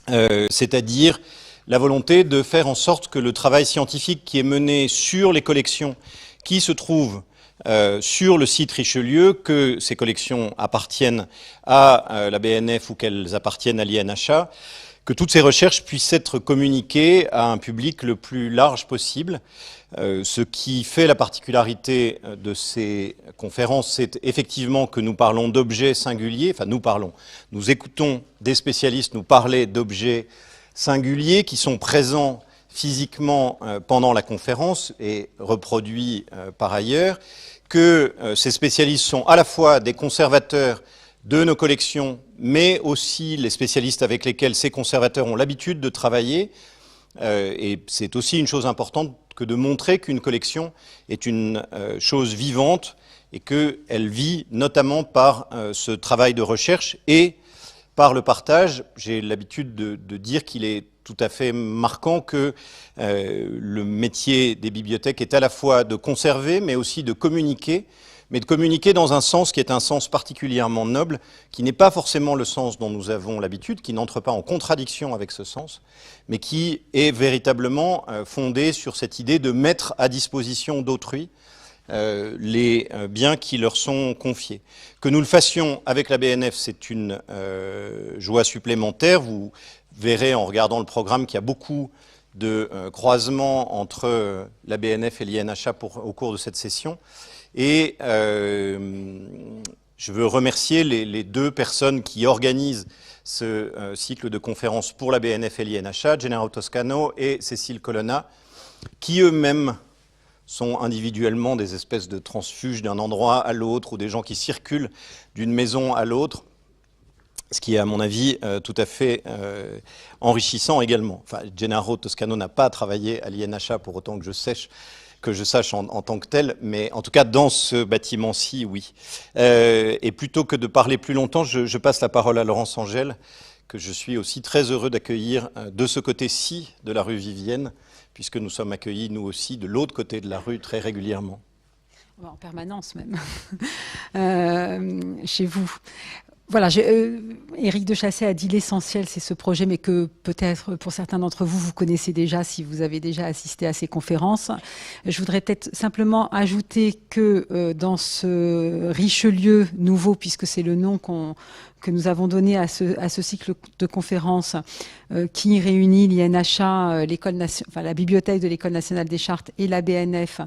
c'est-à-dire la volonté de faire en sorte que le travail scientifique qui est mené sur les collections qui se trouvent sur le site Richelieu, que ces collections appartiennent à la BNF ou qu'elles appartiennent à l'INHA, que toutes ces recherches puissent être communiquées à un public le plus large possible. Ce qui fait la particularité de ces conférences, c'est effectivement que nous parlons d'objets singuliers, enfin nous écoutons des spécialistes nous parler d'objets singuliers qui sont présents physiquement pendant la conférence et reproduits par ailleurs, que ces spécialistes sont à la fois des conservateurs de nos collections, mais aussi les spécialistes avec lesquels ces conservateurs ont l'habitude de travailler. Et c'est aussi une chose importante que de montrer qu'une collection est une chose vivante et qu'elle vit notamment par ce travail de recherche et par le partage. J'ai l'habitude de dire qu'il est tout à fait marquant que le métier des bibliothèques est à la fois de conserver, mais aussi de communiquer, mais de communiquer dans un sens qui est un sens particulièrement noble, qui n'est pas forcément le sens dont nous avons l'habitude, qui n'entre pas en contradiction avec ce sens, mais qui est véritablement fondé sur cette idée de mettre à disposition d'autrui les biens qui leur sont confiés. Que nous le fassions avec la BNF, c'est une joie supplémentaire. Vous verrez en regardant le programme qu'il y a beaucoup de croisements entre la BNF et l'INHA au cours de cette session. Et je veux remercier les deux personnes qui organisent ce cycle de conférences pour la BNF et l'INHA, Gennaro Toscano et Cécile Colonna, qui eux-mêmes sont individuellement des espèces de transfuges d'un endroit à l'autre ou des gens qui circulent d'une maison à l'autre, ce qui est à mon avis tout à fait enrichissant également. Enfin, Gennaro Toscano n'a pas travaillé à l'INHA pour autant que je sache en tant que tel, mais en tout cas dans ce bâtiment-ci, oui. Et plutôt que de parler plus longtemps, je passe la parole à Laurence Angèle, que je suis aussi très heureux d'accueillir de ce côté-ci de la rue Vivienne, puisque nous sommes accueillis, nous aussi, de l'autre côté de la rue très régulièrement. En permanence même, chez vous. Voilà, Éric de Chassey a dit l'essentiel, c'est ce projet, mais que peut-être pour certains d'entre vous, vous connaissez déjà si vous avez déjà assisté à ces conférences. Je voudrais peut-être simplement ajouter que dans ce Richelieu nouveau, puisque c'est le nom que nous avons donné à ce cycle de conférences qui réunit l'INHA, la bibliothèque de l'École nationale des chartes et la BNF,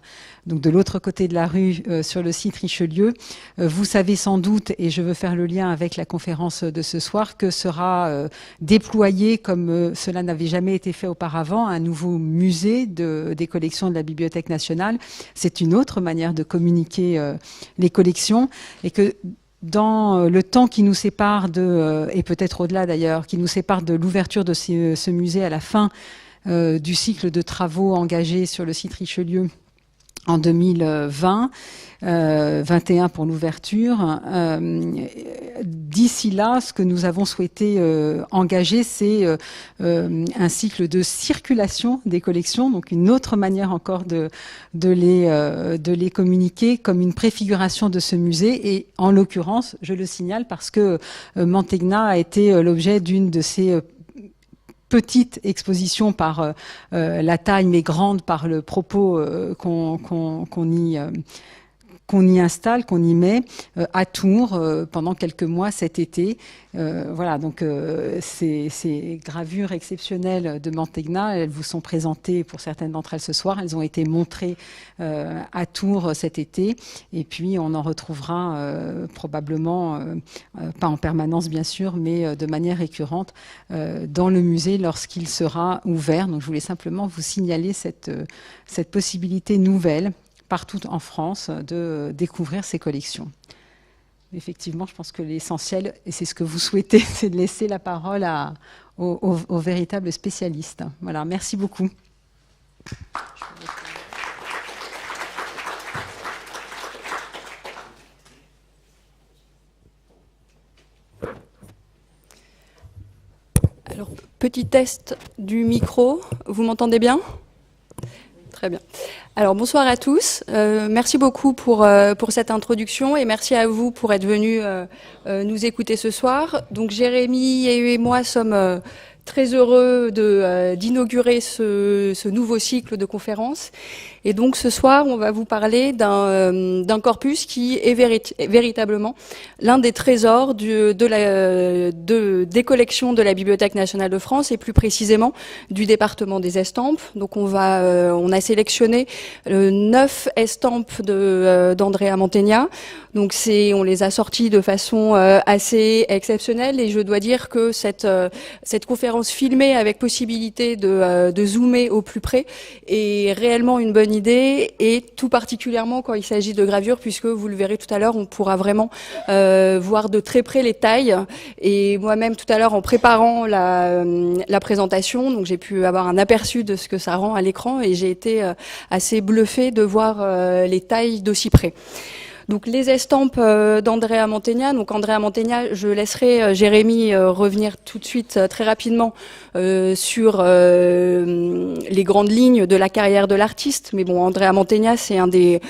donc de l'autre côté de la rue sur le site Richelieu. Vous savez sans doute, et je veux faire le lien avec la conférence de ce soir, que sera déployé, comme cela n'avait jamais été fait auparavant, un nouveau musée des collections de la Bibliothèque nationale. C'est une autre manière de communiquer les collections, et que dans le temps qui nous sépare et peut-être au-delà d'ailleurs, qui nous sépare de l'ouverture de ce musée à la fin du cycle de travaux engagés sur le site Richelieu en 2020, 21 pour l'ouverture. D'ici là, ce que nous avons souhaité engager, c'est un cycle de circulation des collections, donc une autre manière encore de les communiquer comme une préfiguration de ce musée. Et en l'occurrence, je le signale parce que Mantegna a été l'objet d'une de ces petite exposition par la taille, mais grande par le propos qu'on y installe, qu'on y met à Tours pendant quelques mois cet été. Voilà, donc ces gravures exceptionnelles de Mantegna, elles vous sont présentées pour certaines d'entre elles ce soir. Elles ont été montrées à Tours cet été. Et puis on en retrouvera probablement, pas en permanence bien sûr, mais de manière récurrente dans le musée lorsqu'il sera ouvert. Donc je voulais simplement vous signaler cette possibilité nouvelle partout en France de découvrir ces collections. Effectivement, je pense que l'essentiel, et c'est ce que vous souhaitez, c'est de laisser la parole aux véritables spécialistes. Voilà, merci beaucoup. Alors, petit test du micro, vous m'entendez bien ? Très bien. Alors bonsoir à tous, merci beaucoup pour cette introduction et merci à vous pour être venus nous écouter ce soir. Donc Jérémy et moi sommes très heureux d'inaugurer ce nouveau cycle de conférences. Et donc ce soir, on va vous parler d'un corpus qui est véritablement l'un des trésors des collections de la Bibliothèque nationale de France et plus précisément du département des estampes. Donc on a sélectionné 9 estampes d'Andrea Mantegna. Donc on les a sortis de façon assez exceptionnelle et je dois dire que cette conférence filmée avec possibilité de zoomer au plus près est réellement une bonne idée, et tout particulièrement quand il s'agit de gravure, puisque vous le verrez tout à l'heure, on pourra vraiment voir de très près les tailles. Et moi-même tout à l'heure, en préparant la présentation, donc j'ai pu avoir un aperçu de ce que ça rend à l'écran et j'ai été assez bluffée de voir les tailles d'aussi près. Donc les estampes d'Andrea Mantegna. Donc Andrea Mantegna, je laisserai Jérémy revenir tout de suite très rapidement sur les grandes lignes de la carrière de l'artiste. Mais bon, Andrea Mantegna, c'est un des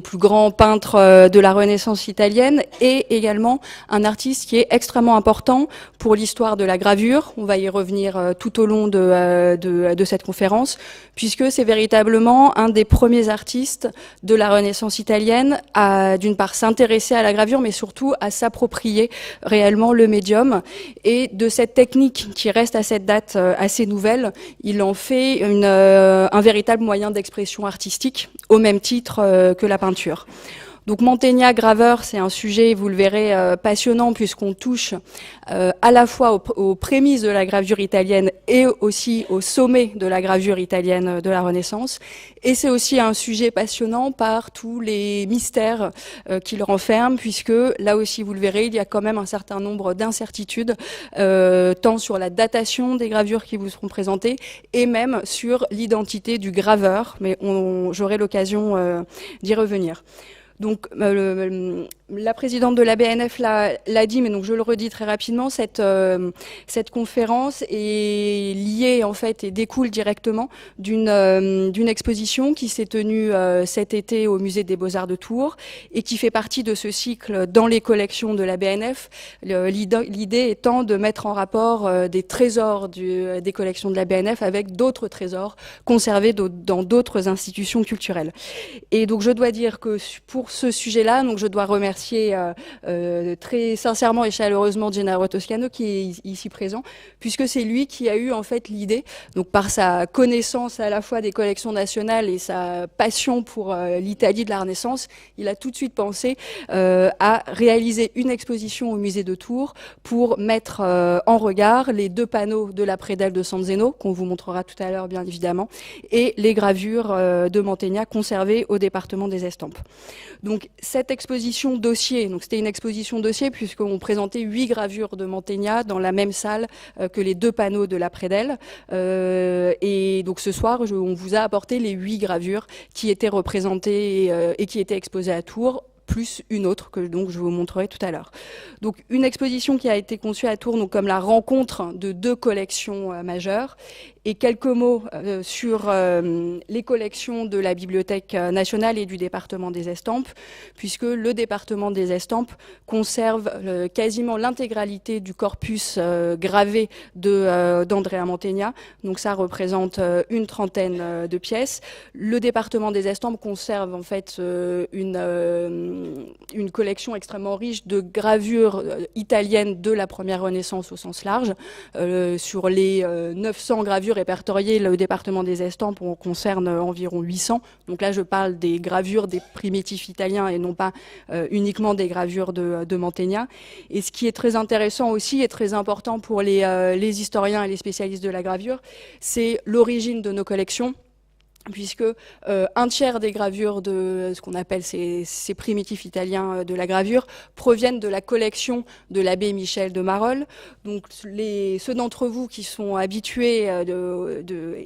plus grands peintres de la Renaissance italienne et également un artiste qui est extrêmement important pour l'histoire de la gravure. On va y revenir tout au long de cette conférence, puisque c'est véritablement un des premiers artistes de la Renaissance italienne à d'une part s'intéresser à la gravure, mais surtout à s'approprier réellement le médium. Et de cette technique qui reste à cette date assez nouvelle, il en fait un véritable moyen d'expression artistique, au même titre que la peinture. Donc Mantegna, graveur, c'est un sujet, vous le verrez, passionnant, puisqu'on touche à la fois aux prémices de la gravure italienne et aussi au sommet de la gravure italienne de la Renaissance. Et c'est aussi un sujet passionnant par tous les mystères qu'il renferme, puisque là aussi, vous le verrez, il y a quand même un certain nombre d'incertitudes, tant sur la datation des gravures qui vous seront présentées, et même sur l'identité du graveur, mais j'aurai l'occasion d'y revenir. Donc la présidente de la BNF l'a dit, mais donc je le redis très rapidement, cette conférence est liée en fait et découle directement d'une exposition qui s'est tenue cet été au musée des Beaux-Arts de Tours et qui fait partie de ce cycle dans les collections de la BNF. L'idée étant de mettre en rapport des trésors des collections de la BNF avec d'autres trésors conservés dans d'autres institutions culturelles. Et donc je dois dire que pour ce sujet-là, donc je dois remercier très sincèrement et chaleureusement Gennaro Toscano qui est ici présent, puisque c'est lui qui a eu en fait l'idée, donc par sa connaissance à la fois des collections nationales et sa passion pour l'Italie de la Renaissance, il a tout de suite pensé à réaliser une exposition au musée de Tours pour mettre en regard les 2 panneaux de la prédelle de San Zeno, qu'on vous montrera tout à l'heure bien évidemment, et les gravures de Mantegna conservées au département des estampes. Donc cette exposition dossier, donc c'était une exposition dossier puisqu'on présentait 8 gravures de Mantegna dans la même salle que les 2 panneaux de la prédelle. Et donc ce soir, on vous a apporté les 8 gravures qui étaient représentées et qui étaient exposées à Tours, plus une autre que donc je vous montrerai tout à l'heure. Donc une exposition qui a été conçue à Tours donc comme la rencontre de 2 collections majeures. Et quelques mots sur les collections de la Bibliothèque nationale et du département des estampes, puisque le département des estampes conserve quasiment l'intégralité du corpus gravé d'Andrea Mantegna. Donc ça représente une trentaine de pièces. Le département des estampes conserve en fait une collection extrêmement riche de gravures italiennes de la première Renaissance au sens large. Sur les 900 gravures répertoriées, le département des estampes on concerne environ 800. Donc là, je parle des gravures des primitifs italiens et non pas uniquement des gravures de Mantegna. Et ce qui est très intéressant aussi et très important pour les historiens et les spécialistes de la gravure, c'est l'origine de nos collections, puisque un tiers des gravures de ce qu'on appelle ces primitifs italiens de la gravure proviennent de la collection de l'abbé Michel de Marolles. Donc ceux d'entre vous qui sont habitués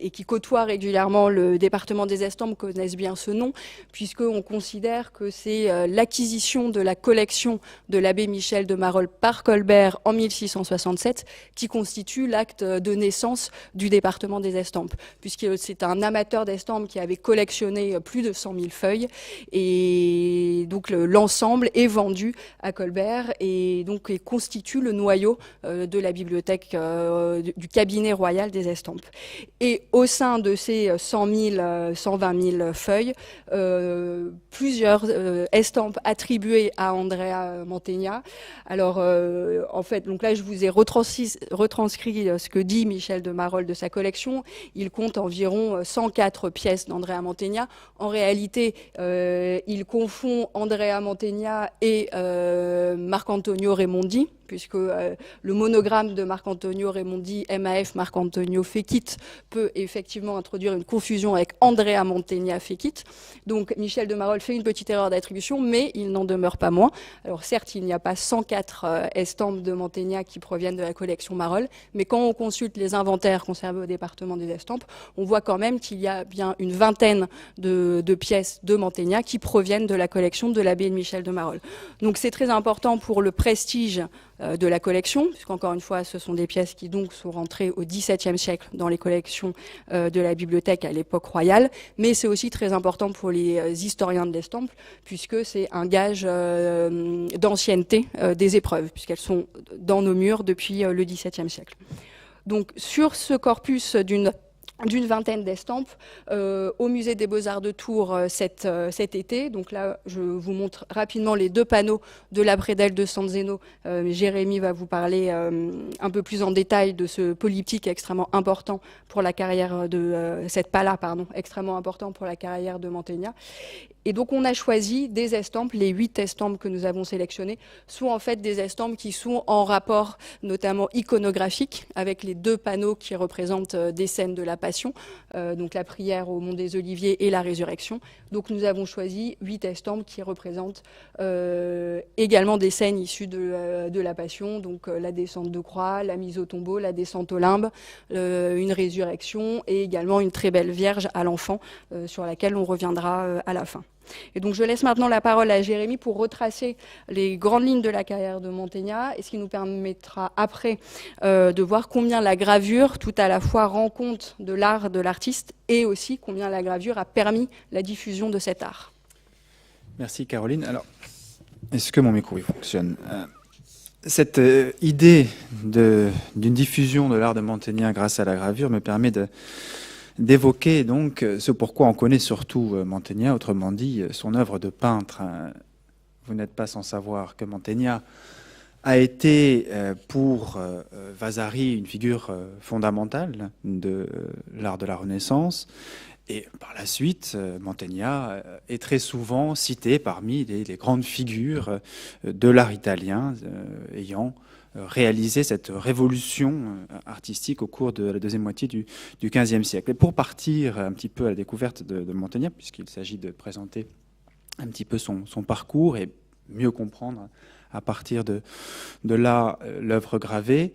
et qui côtoient régulièrement le département des estampes connaissent bien ce nom, puisqu'on considère que c'est l'acquisition de la collection de l'abbé Michel de Marolles par Colbert en 1667 qui constitue l'acte de naissance du département des estampes, puisque c'est un amateur d'estampes estampes qui avaient collectionné plus de 100 000 feuilles. Et donc l'ensemble est vendu à Colbert et donc constitue le noyau de la bibliothèque du cabinet royal des estampes. Et au sein de ces 120 000 feuilles, plusieurs estampes attribuées à Andrea Mantegna. Alors, en fait, donc là, je vous ai retranscrit ce que dit Michel de Marolles de sa collection. Il compte environ 104 pièces d'Andrea Mantegna. En réalité, il confond Andrea Mantegna et Marc-Antonio Raimondi, puisque le monogramme de Marc-Antonio Raimondi, MAF Marc-Antonio Fekit, peut effectivement introduire une confusion avec Andrea Mantegna Fekit. Donc Michel de Marolles fait une petite erreur d'attribution, mais il n'en demeure pas moins. Alors certes, il n'y a pas 104 estampes de Mantegna qui proviennent de la collection Marolles, mais quand on consulte les inventaires conservés au département des estampes, on voit quand même qu'il y a bien une vingtaine de pièces de Mantegna qui proviennent de la collection de l'abbé Michel de Marolles. Donc c'est très important pour le prestige de la collection, puisqu'encore une fois, ce sont des pièces qui donc sont rentrées au XVIIe siècle dans les collections de la bibliothèque à l'époque royale, mais c'est aussi très important pour les historiens de l'estampe, puisque c'est un gage d'ancienneté des épreuves, puisqu'elles sont dans nos murs depuis le XVIIe siècle. Donc sur ce corpus d'une vingtaine d'estampes au musée des Beaux-Arts de Tours cet été. Donc là, je vous montre rapidement les deux panneaux de la prédelle de San Zeno. Jérémy va vous parler un peu plus en détail de ce polyptyque extrêmement important pour la carrière de cette pala, extrêmement important pour la carrière de Mantegna. Et donc on a choisi des estampes, les 8 estampes que nous avons sélectionnées sont en fait des estampes qui sont en rapport notamment iconographique avec les deux panneaux qui représentent des scènes de la Passion, donc la prière au Mont des Oliviers et la résurrection. Donc nous avons choisi 8 estampes qui représentent également des scènes issues de la Passion, donc la descente de croix, la mise au tombeau, la descente au limbe, une résurrection et également une très belle Vierge à l'enfant sur laquelle on reviendra à la fin. Et donc je laisse maintenant la parole à Jérémy pour retracer les grandes lignes de la carrière de Mantegna, et ce qui nous permettra après de voir combien la gravure tout à la fois rend compte de l'art de l'artiste et aussi combien la gravure a permis la diffusion de cet art. Merci Caroline. Alors, est-ce que mon micro fonctionne ? Cette idée d'une diffusion de l'art de Mantegna grâce à la gravure me permet d'évoquer donc ce pourquoi on connaît surtout Mantegna, autrement dit son œuvre de peintre. Vous n'êtes pas sans savoir que Mantegna a été pour Vasari une figure fondamentale de l'art de la Renaissance. Et par la suite, Mantegna est très souvent cité parmi les grandes figures de l'art italien ayant réaliser cette révolution artistique au cours de la deuxième moitié du XVe siècle. Et pour partir un petit peu à la découverte de Mantegna, puisqu'il s'agit de présenter un petit peu son parcours et mieux comprendre à partir de là l'œuvre gravée,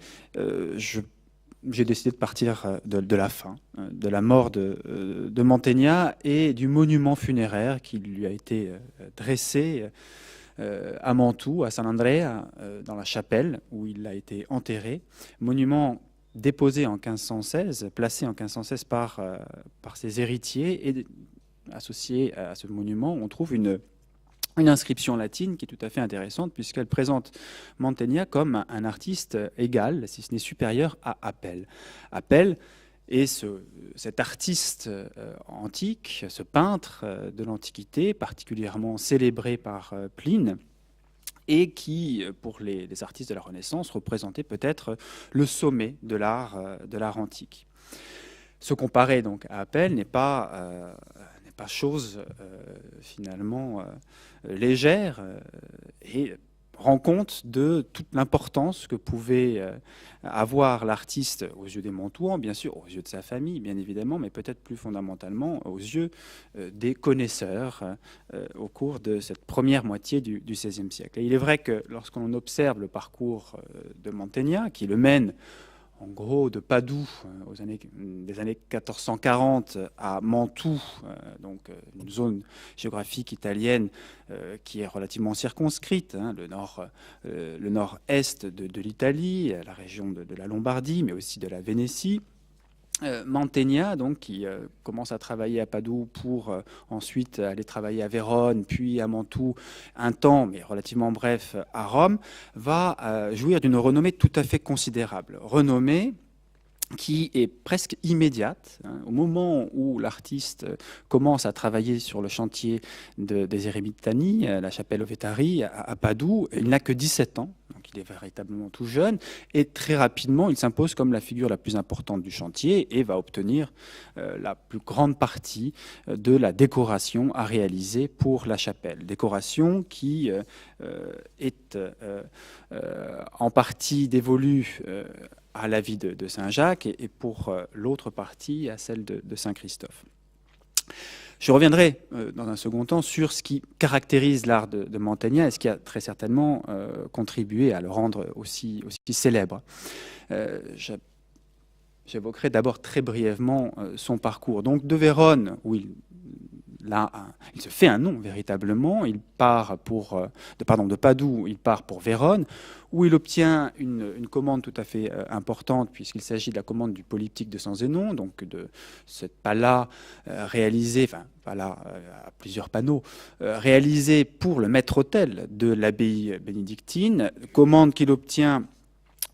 j'ai décidé de partir de la fin, de la mort de Mantegna et du monument funéraire qui lui a été dressé à Mantoue, à San Andrea, dans la chapelle où il a été enterré. Monument déposé en 1516, placé en 1516 par ses héritiers, et associé à ce monument, on trouve une inscription latine qui est tout à fait intéressante puisqu'elle présente Mantegna comme un artiste égal, si ce n'est supérieur à Apelle. Apelle est cet artiste antique, ce peintre de l'Antiquité, particulièrement célébré par Pline, et qui, pour les artistes de la Renaissance, représentait peut-être le sommet de l'art antique. Se comparer donc à Apelle n'est pas chose finalement légère et rend compte de toute l'importance que pouvait avoir l'artiste aux yeux des Montouans, bien sûr, aux yeux de sa famille, bien évidemment, mais peut-être plus fondamentalement aux yeux des connaisseurs au cours de cette première moitié du XVIe siècle. Et il est vrai que lorsqu'on observe le parcours de Mantegna, qui le mène en gros de Padoue des années 1440 à Mantoue, donc une zone géographique italienne qui est relativement circonscrite, le nord-est de l'Italie, la région de la Lombardie, mais aussi de la Vénétie, Mantegna, donc, qui commence à travailler à Padoue pour ensuite aller travailler à Vérone, puis à Mantoue, un temps, mais relativement bref, à Rome, va jouir d'une renommée tout à fait considérable. Renommée qui est presque immédiate. Au moment où l'artiste commence à travailler sur le chantier des Eremitani, la chapelle Ovetari, à Padoue, il n'a que 17 ans, donc il est véritablement tout jeune, et très rapidement, il s'impose comme la figure la plus importante du chantier et va obtenir la plus grande partie de la décoration à réaliser pour la chapelle. Décoration qui est en partie dévolue à la vie de Saint-Jacques et pour l'autre partie à celle de Saint-Christophe. Je reviendrai dans un second temps sur ce qui caractérise l'art de Mantegna et ce qui a très certainement contribué à le rendre aussi célèbre. J'évoquerai d'abord très brièvement son parcours. Donc de Vérone, où il se fait un nom véritablement. Il part de Padoue, il part pour Vérone, où il obtient une commande tout à fait importante, puisqu'il s'agit de la commande du polyptyque de San Zénon, donc de cette pala réalisée, enfin pala à plusieurs panneaux, réalisée pour le maître-autel de l'abbaye bénédictine, commande qu'il obtient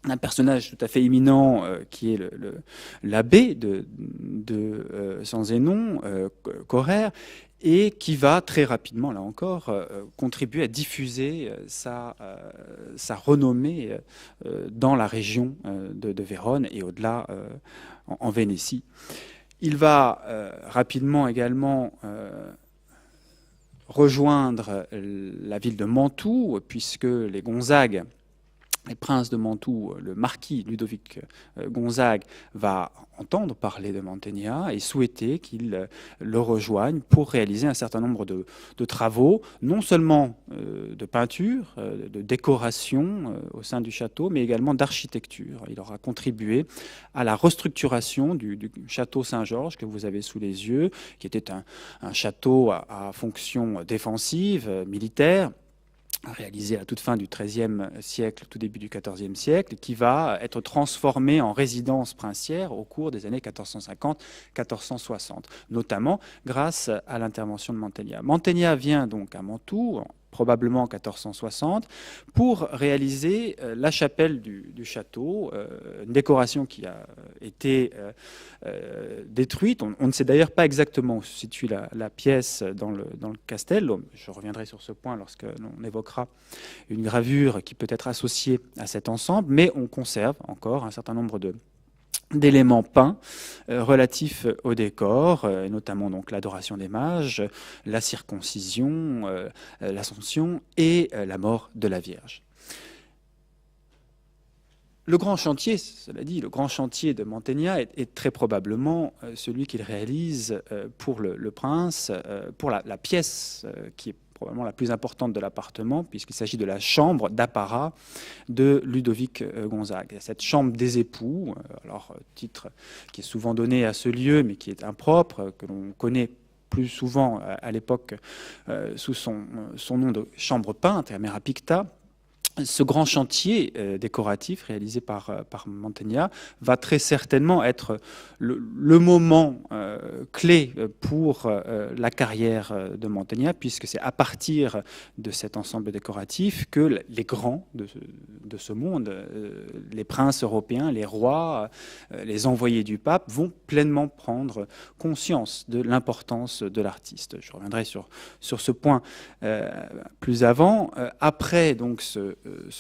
un personnage tout à fait éminent qui est l'abbé de San Zénon, Correr, et qui va très rapidement, là encore, contribuer à diffuser sa renommée dans la région de Vérone et au-delà en Vénétie. Il va rapidement également rejoindre la ville de Mantoue, puisque les Gonzague, les princes de Mantoue, le marquis Ludovic Gonzague va entendre parler de Mantegna et souhaiter qu'il le rejoigne pour réaliser un certain nombre de travaux, non seulement de peinture, de décoration au sein du château, mais également d'architecture. Il aura contribué à la restructuration du château Saint-Georges que vous avez sous les yeux, qui était un château à fonction défensive, militaire, réalisé à la toute fin du XIIIe siècle, tout début du XIVe siècle, qui va être transformé en résidence princière au cours des années 1450-1460, notamment grâce à l'intervention de Mantegna. Mantegna vient donc à Mantoue, probablement en 1460, pour réaliser la chapelle du château, une décoration qui a été détruite. On ne sait d'ailleurs pas exactement où se situe la pièce dans le castello. Je reviendrai sur ce point lorsque l'on évoquera une gravure qui peut être associée à cet ensemble, mais on conserve encore un certain nombre d'éléments peints relatifs au décor, et notamment donc l'adoration des mages, la circoncision, l'ascension et la mort de la Vierge. Le grand chantier, cela dit, le grand chantier de Mantegna est très probablement celui qu'il réalise pour le prince, pour la pièce qui est probablement la plus importante de l'appartement, puisqu'il s'agit de la chambre d'apparat de Ludovic Gonzague. Cette chambre des époux, alors titre qui est souvent donné à ce lieu, mais qui est impropre, que l'on connaît plus souvent à l'époque sous son nom de chambre peinte, Camera Picta. Ce grand chantier décoratif réalisé par Mantegna va très certainement être le moment clé pour la carrière de Mantegna, puisque c'est à partir de cet ensemble décoratif que les grands de ce monde, les princes européens, les rois, les envoyés du pape, vont pleinement prendre conscience de l'importance de l'artiste. Je reviendrai sur ce point plus avant. Après donc ce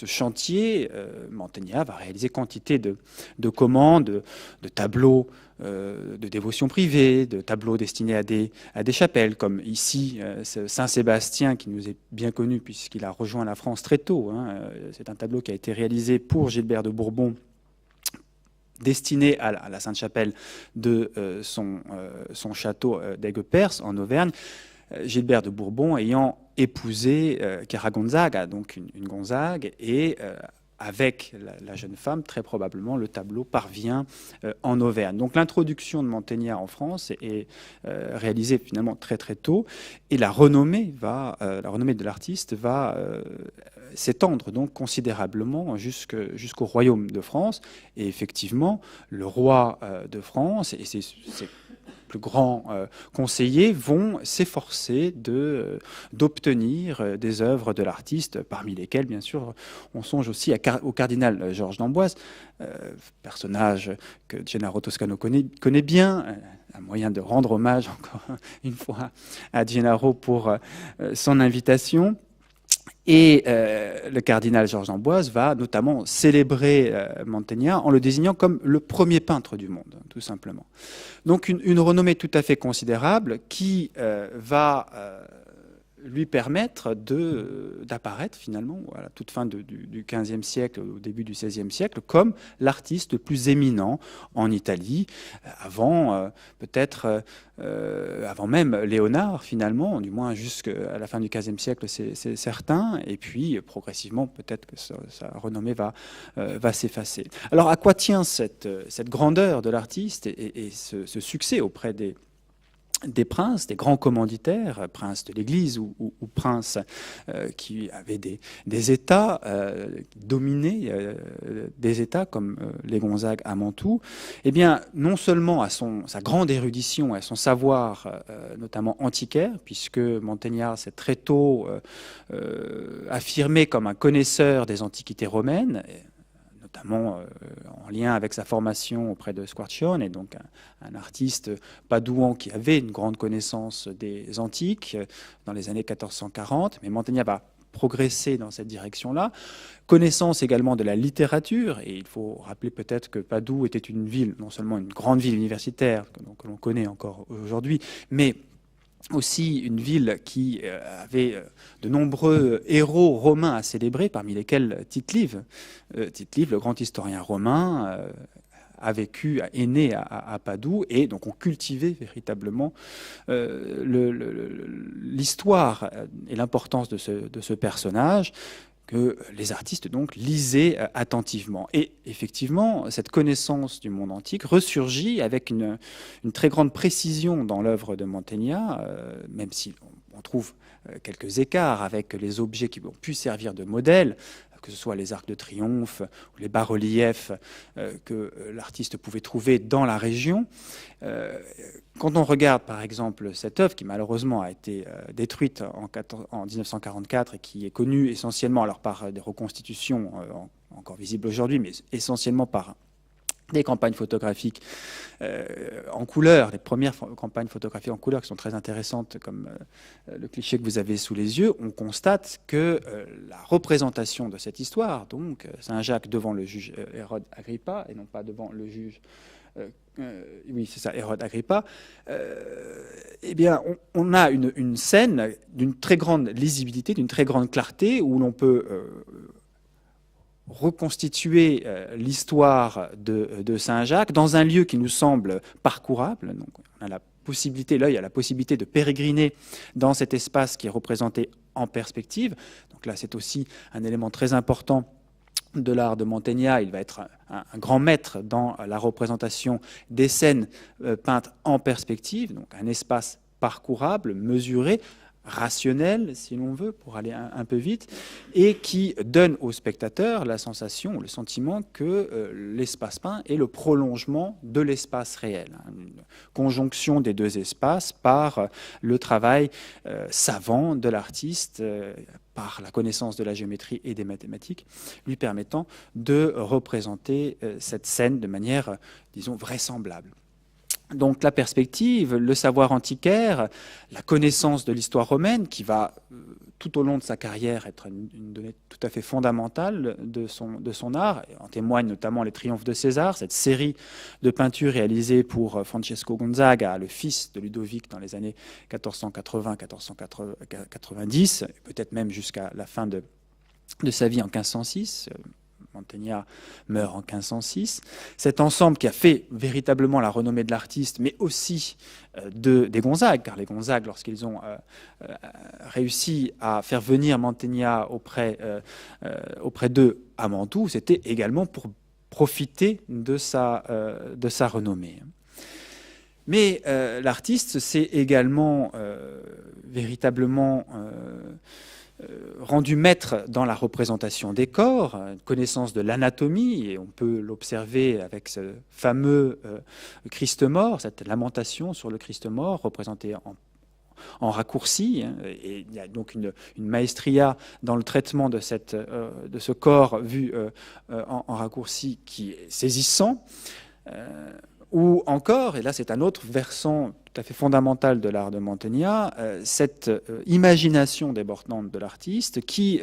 chantier, Mantegna va réaliser quantité de commandes, de tableaux de dévotion privée, de tableaux destinés à des chapelles, comme ici Saint-Sébastien, qui nous est bien connu puisqu'il a rejoint la France très tôt. C'est un tableau qui a été réalisé pour Gilbert de Bourbon, destiné à la Sainte-Chapelle de son château d'Aigues-Perses en Auvergne. Gilbert de Bourbon ayant épousé Chiara Gonzaga, donc une Gonzague, et avec la jeune femme, très probablement, le tableau parvient en Auvergne. Donc l'introduction de Mantegna en France est réalisée finalement très très tôt, et la renommée de l'artiste va s'étendre donc considérablement jusqu'au royaume de France. Et effectivement, le roi de France et ses plus grands conseillers vont s'efforcer d'obtenir des œuvres de l'artiste, parmi lesquelles, bien sûr, on songe aussi au cardinal Georges d'Amboise, personnage que Gennaro Toscano connaît bien, un moyen de rendre hommage encore une fois à Gennaro pour son invitation. Et le cardinal Georges d'Amboise va notamment célébrer Mantegna en le désignant comme le premier peintre du monde, tout simplement. Donc une renommée tout à fait considérable qui va lui permettre d'apparaître finalement à la toute fin du XVe siècle, au début du XVIe siècle, comme l'artiste le plus éminent en Italie, avant avant même Léonard finalement, du moins jusqu'à la fin du XVe siècle, c'est certain, et puis progressivement peut-être que sa renommée va s'effacer. Alors à quoi tient cette grandeur de l'artiste et ce succès auprès des princes, des grands commanditaires, princes de l'Église ou princes qui avaient des États, dominés des États comme les Gonzague à Mantoue, eh bien, non seulement à sa grande érudition, à son savoir, notamment antiquaire, puisque Mantegna s'est très tôt affirmé comme un connaisseur des antiquités romaines, notamment en lien avec sa formation auprès de Squarcione, et donc un artiste padouan qui avait une grande connaissance des antiques dans les années 1440. Mais Mantegna va progresser dans cette direction-là. Connaissance également de la littérature, et il faut rappeler peut-être que Padoue était une ville, non seulement une grande ville universitaire, que l'on connaît encore aujourd'hui, mais aussi une ville qui avait de nombreux héros romains à célébrer, parmi lesquels Tite-Live. Tite-Live, le grand historien romain, est né à Padoue, et donc on cultivait véritablement l'histoire et l'importance de ce personnage, que les artistes donc lisaient attentivement. Et effectivement, cette connaissance du monde antique ressurgit avec une très grande précision dans l'œuvre de Mantegna, même si on trouve quelques écarts avec les objets qui ont pu servir de modèle, que ce soit les arcs de triomphe ou les bas-reliefs que l'artiste pouvait trouver dans la région. Quand on regarde par exemple cette œuvre qui malheureusement a été détruite en 1944 et qui est connue essentiellement alors par des reconstitutions encore visibles aujourd'hui, mais essentiellement par des campagnes photographiques en couleur, les premières campagnes photographiques en couleur qui sont très intéressantes, comme le cliché que vous avez sous les yeux, on constate que la représentation de cette histoire, donc Saint-Jacques devant le juge Hérode Agrippa, et non pas devant le juge... oui, c'est ça, Hérode Agrippa, eh bien, on a une scène d'une très grande lisibilité, d'une très grande clarté, où l'on peut reconstituer l'histoire de Saint-Jacques dans un lieu qui nous semble parcourable. Donc, on a la possibilité, l'œil a la possibilité de pérégriner dans cet espace qui est représenté en perspective. Donc là, c'est aussi un élément très important de l'art de Mantegna. Il va être un grand maître dans la représentation des scènes peintes en perspective, donc un espace parcourable, mesuré, rationnel, si l'on veut, pour aller un peu vite, et qui donne au spectateur la sensation, le sentiment que l'espace peint est le prolongement de l'espace réel. Une conjonction des deux espaces par le travail savant de l'artiste, par la connaissance de la géométrie et des mathématiques, lui permettant de représenter cette scène de manière, disons, vraisemblable. Donc la perspective, le savoir antiquaire, la connaissance de l'histoire romaine, qui va tout au long de sa carrière être une donnée tout à fait fondamentale de son art. En témoignent notamment les triomphes de César, cette série de peintures réalisées pour Francesco Gonzaga, le fils de Ludovic dans les années 1480-1490, peut-être même jusqu'à la fin de sa vie en 1506. Mantegna meurt en 1506. Cet ensemble qui a fait véritablement la renommée de l'artiste, mais aussi des Gonzague, car les Gonzague, lorsqu'ils ont réussi à faire venir Mantegna auprès d'eux à Mantoue, c'était également pour profiter de sa renommée. Mais l'artiste s'est également véritablement rendu maître dans la représentation des corps, connaissance de l'anatomie, et on peut l'observer avec ce fameux Christ mort, cette lamentation sur le Christ mort, représenté en raccourci, et il y a donc une maestria dans le traitement de ce corps vu en raccourci qui est saisissant. Ou encore, et là c'est un autre versant tout à fait fondamental de l'art de Mantegna, cette imagination débordante de l'artiste qui,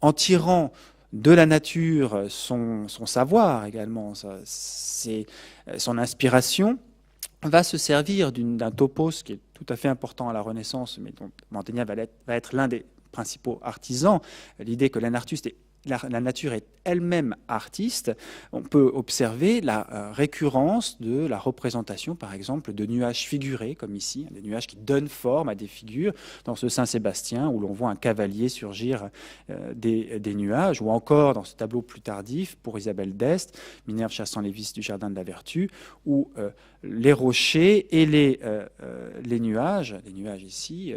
en tirant de la nature son savoir également, son inspiration, va se servir d'un topos qui est tout à fait important à la Renaissance, mais dont Mantegna va être l'un des principaux artisans, l'idée que la nature est elle-même artiste. On peut observer la récurrence de la représentation, par exemple, de nuages figurés, comme ici, des nuages qui donnent forme à des figures, dans ce Saint-Sébastien, où l'on voit un cavalier surgir des nuages, ou encore dans ce tableau plus tardif, pour Isabelle d'Este, Minerve chassant les vices du jardin de la vertu, où les rochers et les nuages ici,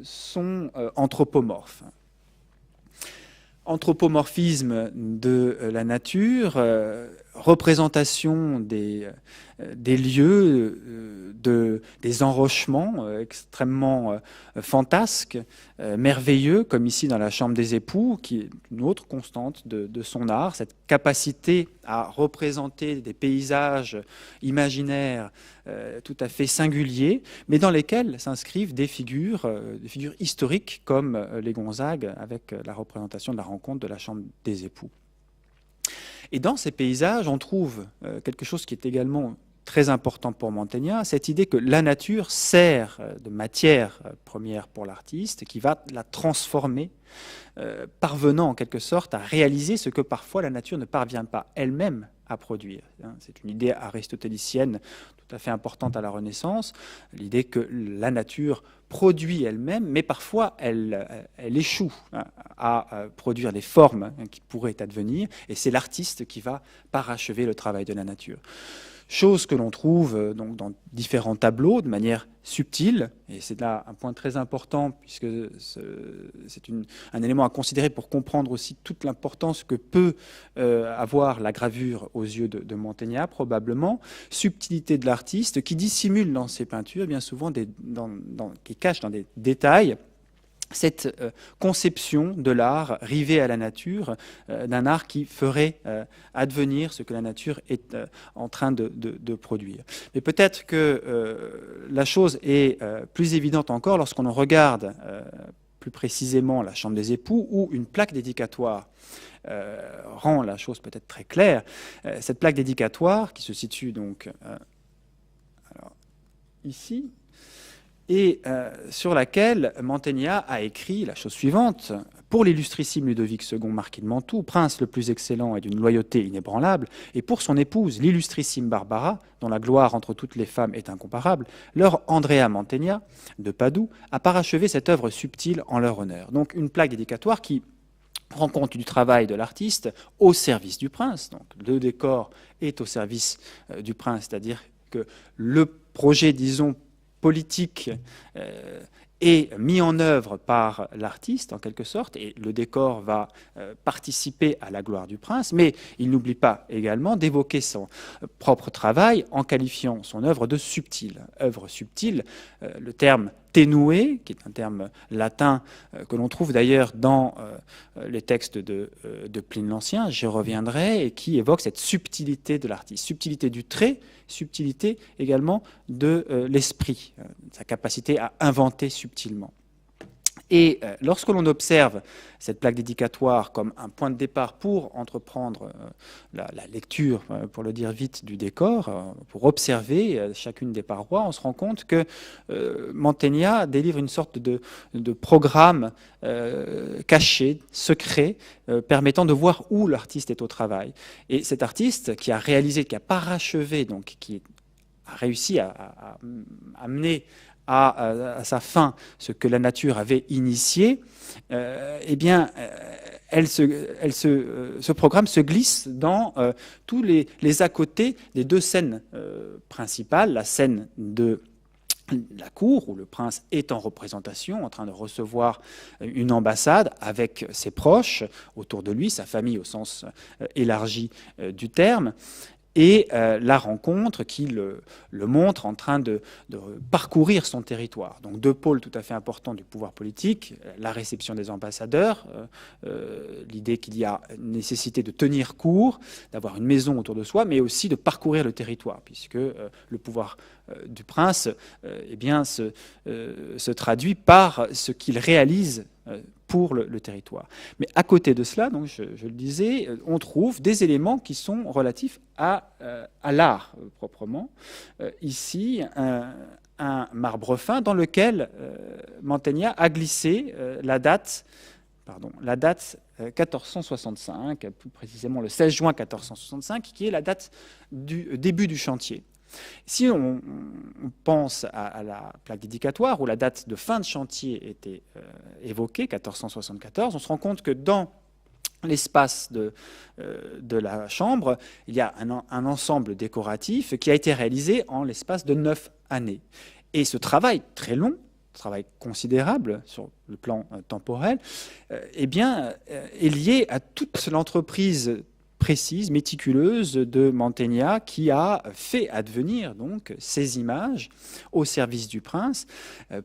sont anthropomorphes. Anthropomorphisme de la nature, représentation des lieux, des enrochements extrêmement fantasques, merveilleux, comme ici dans la Chambre des époux, qui est une autre constante de son art, cette capacité à représenter des paysages imaginaires tout à fait singuliers, mais dans lesquels s'inscrivent des figures historiques, comme les Gonzague, avec la représentation de la rencontre de la Chambre des époux. Et dans ces paysages, on trouve quelque chose qui est également très important pour Mantegna, cette idée que la nature sert de matière première pour l'artiste, qui va la transformer, parvenant en quelque sorte à réaliser ce que parfois la nature ne parvient pas elle-même à produire. C'est une idée aristotélicienne tout à fait importante à la Renaissance, l'idée que la nature produit elle-même, mais parfois elle échoue à produire les formes qui pourraient advenir, et c'est l'artiste qui va parachever le travail de la nature. Chose que l'on trouve donc dans différents tableaux de manière subtile, et c'est là un point très important puisque c'est un élément à considérer pour comprendre aussi toute l'importance que peut avoir la gravure aux yeux de Mantegna, probablement. Subtilité de l'artiste qui dissimule dans ses peintures bien souvent qui cache dans des détails cette conception de l'art rivé à la nature, d'un art qui ferait advenir ce que la nature est en train de produire. Mais peut-être que la chose est plus évidente encore lorsqu'on regarde plus précisément la Chambre des époux, où une plaque dédicatoire rend la chose peut-être très claire. Cette plaque dédicatoire qui se situe donc ici, et sur laquelle Mantegna a écrit la chose suivante: pour l'illustrissime Ludovic II, marquis de Mantoue, prince le plus excellent et d'une loyauté inébranlable, et pour son épouse, l'illustrissime Barbara, dont la gloire entre toutes les femmes est incomparable, leur Andrea Mantegna, de Padoue, a parachevé cette œuvre subtile en leur honneur. Donc une plaque dédicatoire qui rend compte du travail de l'artiste au service du prince. Donc le décor est au service du prince, c'est-à-dire que le projet, disons, politique est mis en œuvre par l'artiste en quelque sorte, et le décor va participer à la gloire du prince, mais il n'oublie pas également d'évoquer son propre travail en qualifiant son œuvre de subtile. Œuvre subtile, le terme ténoué, qui est un terme latin que l'on trouve d'ailleurs dans les textes de Pline l'Ancien, j'y reviendrai, et qui évoque cette subtilité de l'artiste, subtilité du trait, subtilité également de l'esprit, sa capacité à inventer subtilement. Et lorsque l'on observe cette plaque dédicatoire comme un point de départ pour entreprendre la lecture, pour le dire vite, du décor, pour observer chacune des parois, on se rend compte que Mantegna délivre une sorte de programme caché, secret, permettant de voir où l'artiste est au travail. Et cet artiste qui a réalisé, qui a parachevé, donc qui a réussi à amener à sa fin ce que la nature avait initié, eh bien, ce programme se glisse dans tous les à-côtés des deux scènes principales, la scène de la cour, où le prince est en représentation, en train de recevoir une ambassade avec ses proches autour de lui, sa famille au sens élargi du terme, et la rencontre qui le montre en train de parcourir son territoire. Donc deux pôles tout à fait importants du pouvoir politique, la réception des ambassadeurs, l'idée qu'il y a nécessité de tenir court, d'avoir une maison autour de soi, mais aussi de parcourir le territoire, puisque le pouvoir du prince eh bien, se traduit par ce qu'il réalise pour le territoire. Mais à côté de cela, donc je le disais, on trouve des éléments qui sont relatifs à l'art proprement. Ici, un marbre fin dans lequel Mantegna a glissé la date 1465, plus précisément le 16 juin 1465, qui est la date du début du chantier. Si on pense à la plaque dédicatoire où la date de fin de chantier était évoquée, 1474, on se rend compte que dans l'espace de la chambre, il y a un ensemble décoratif qui a été réalisé en l'espace de 9 années. Et ce travail très long, travail considérable sur le plan temporel, eh bien, est lié à toute l'entreprise précise, méticuleuse de Mantegna, qui a fait advenir donc ces images au service du prince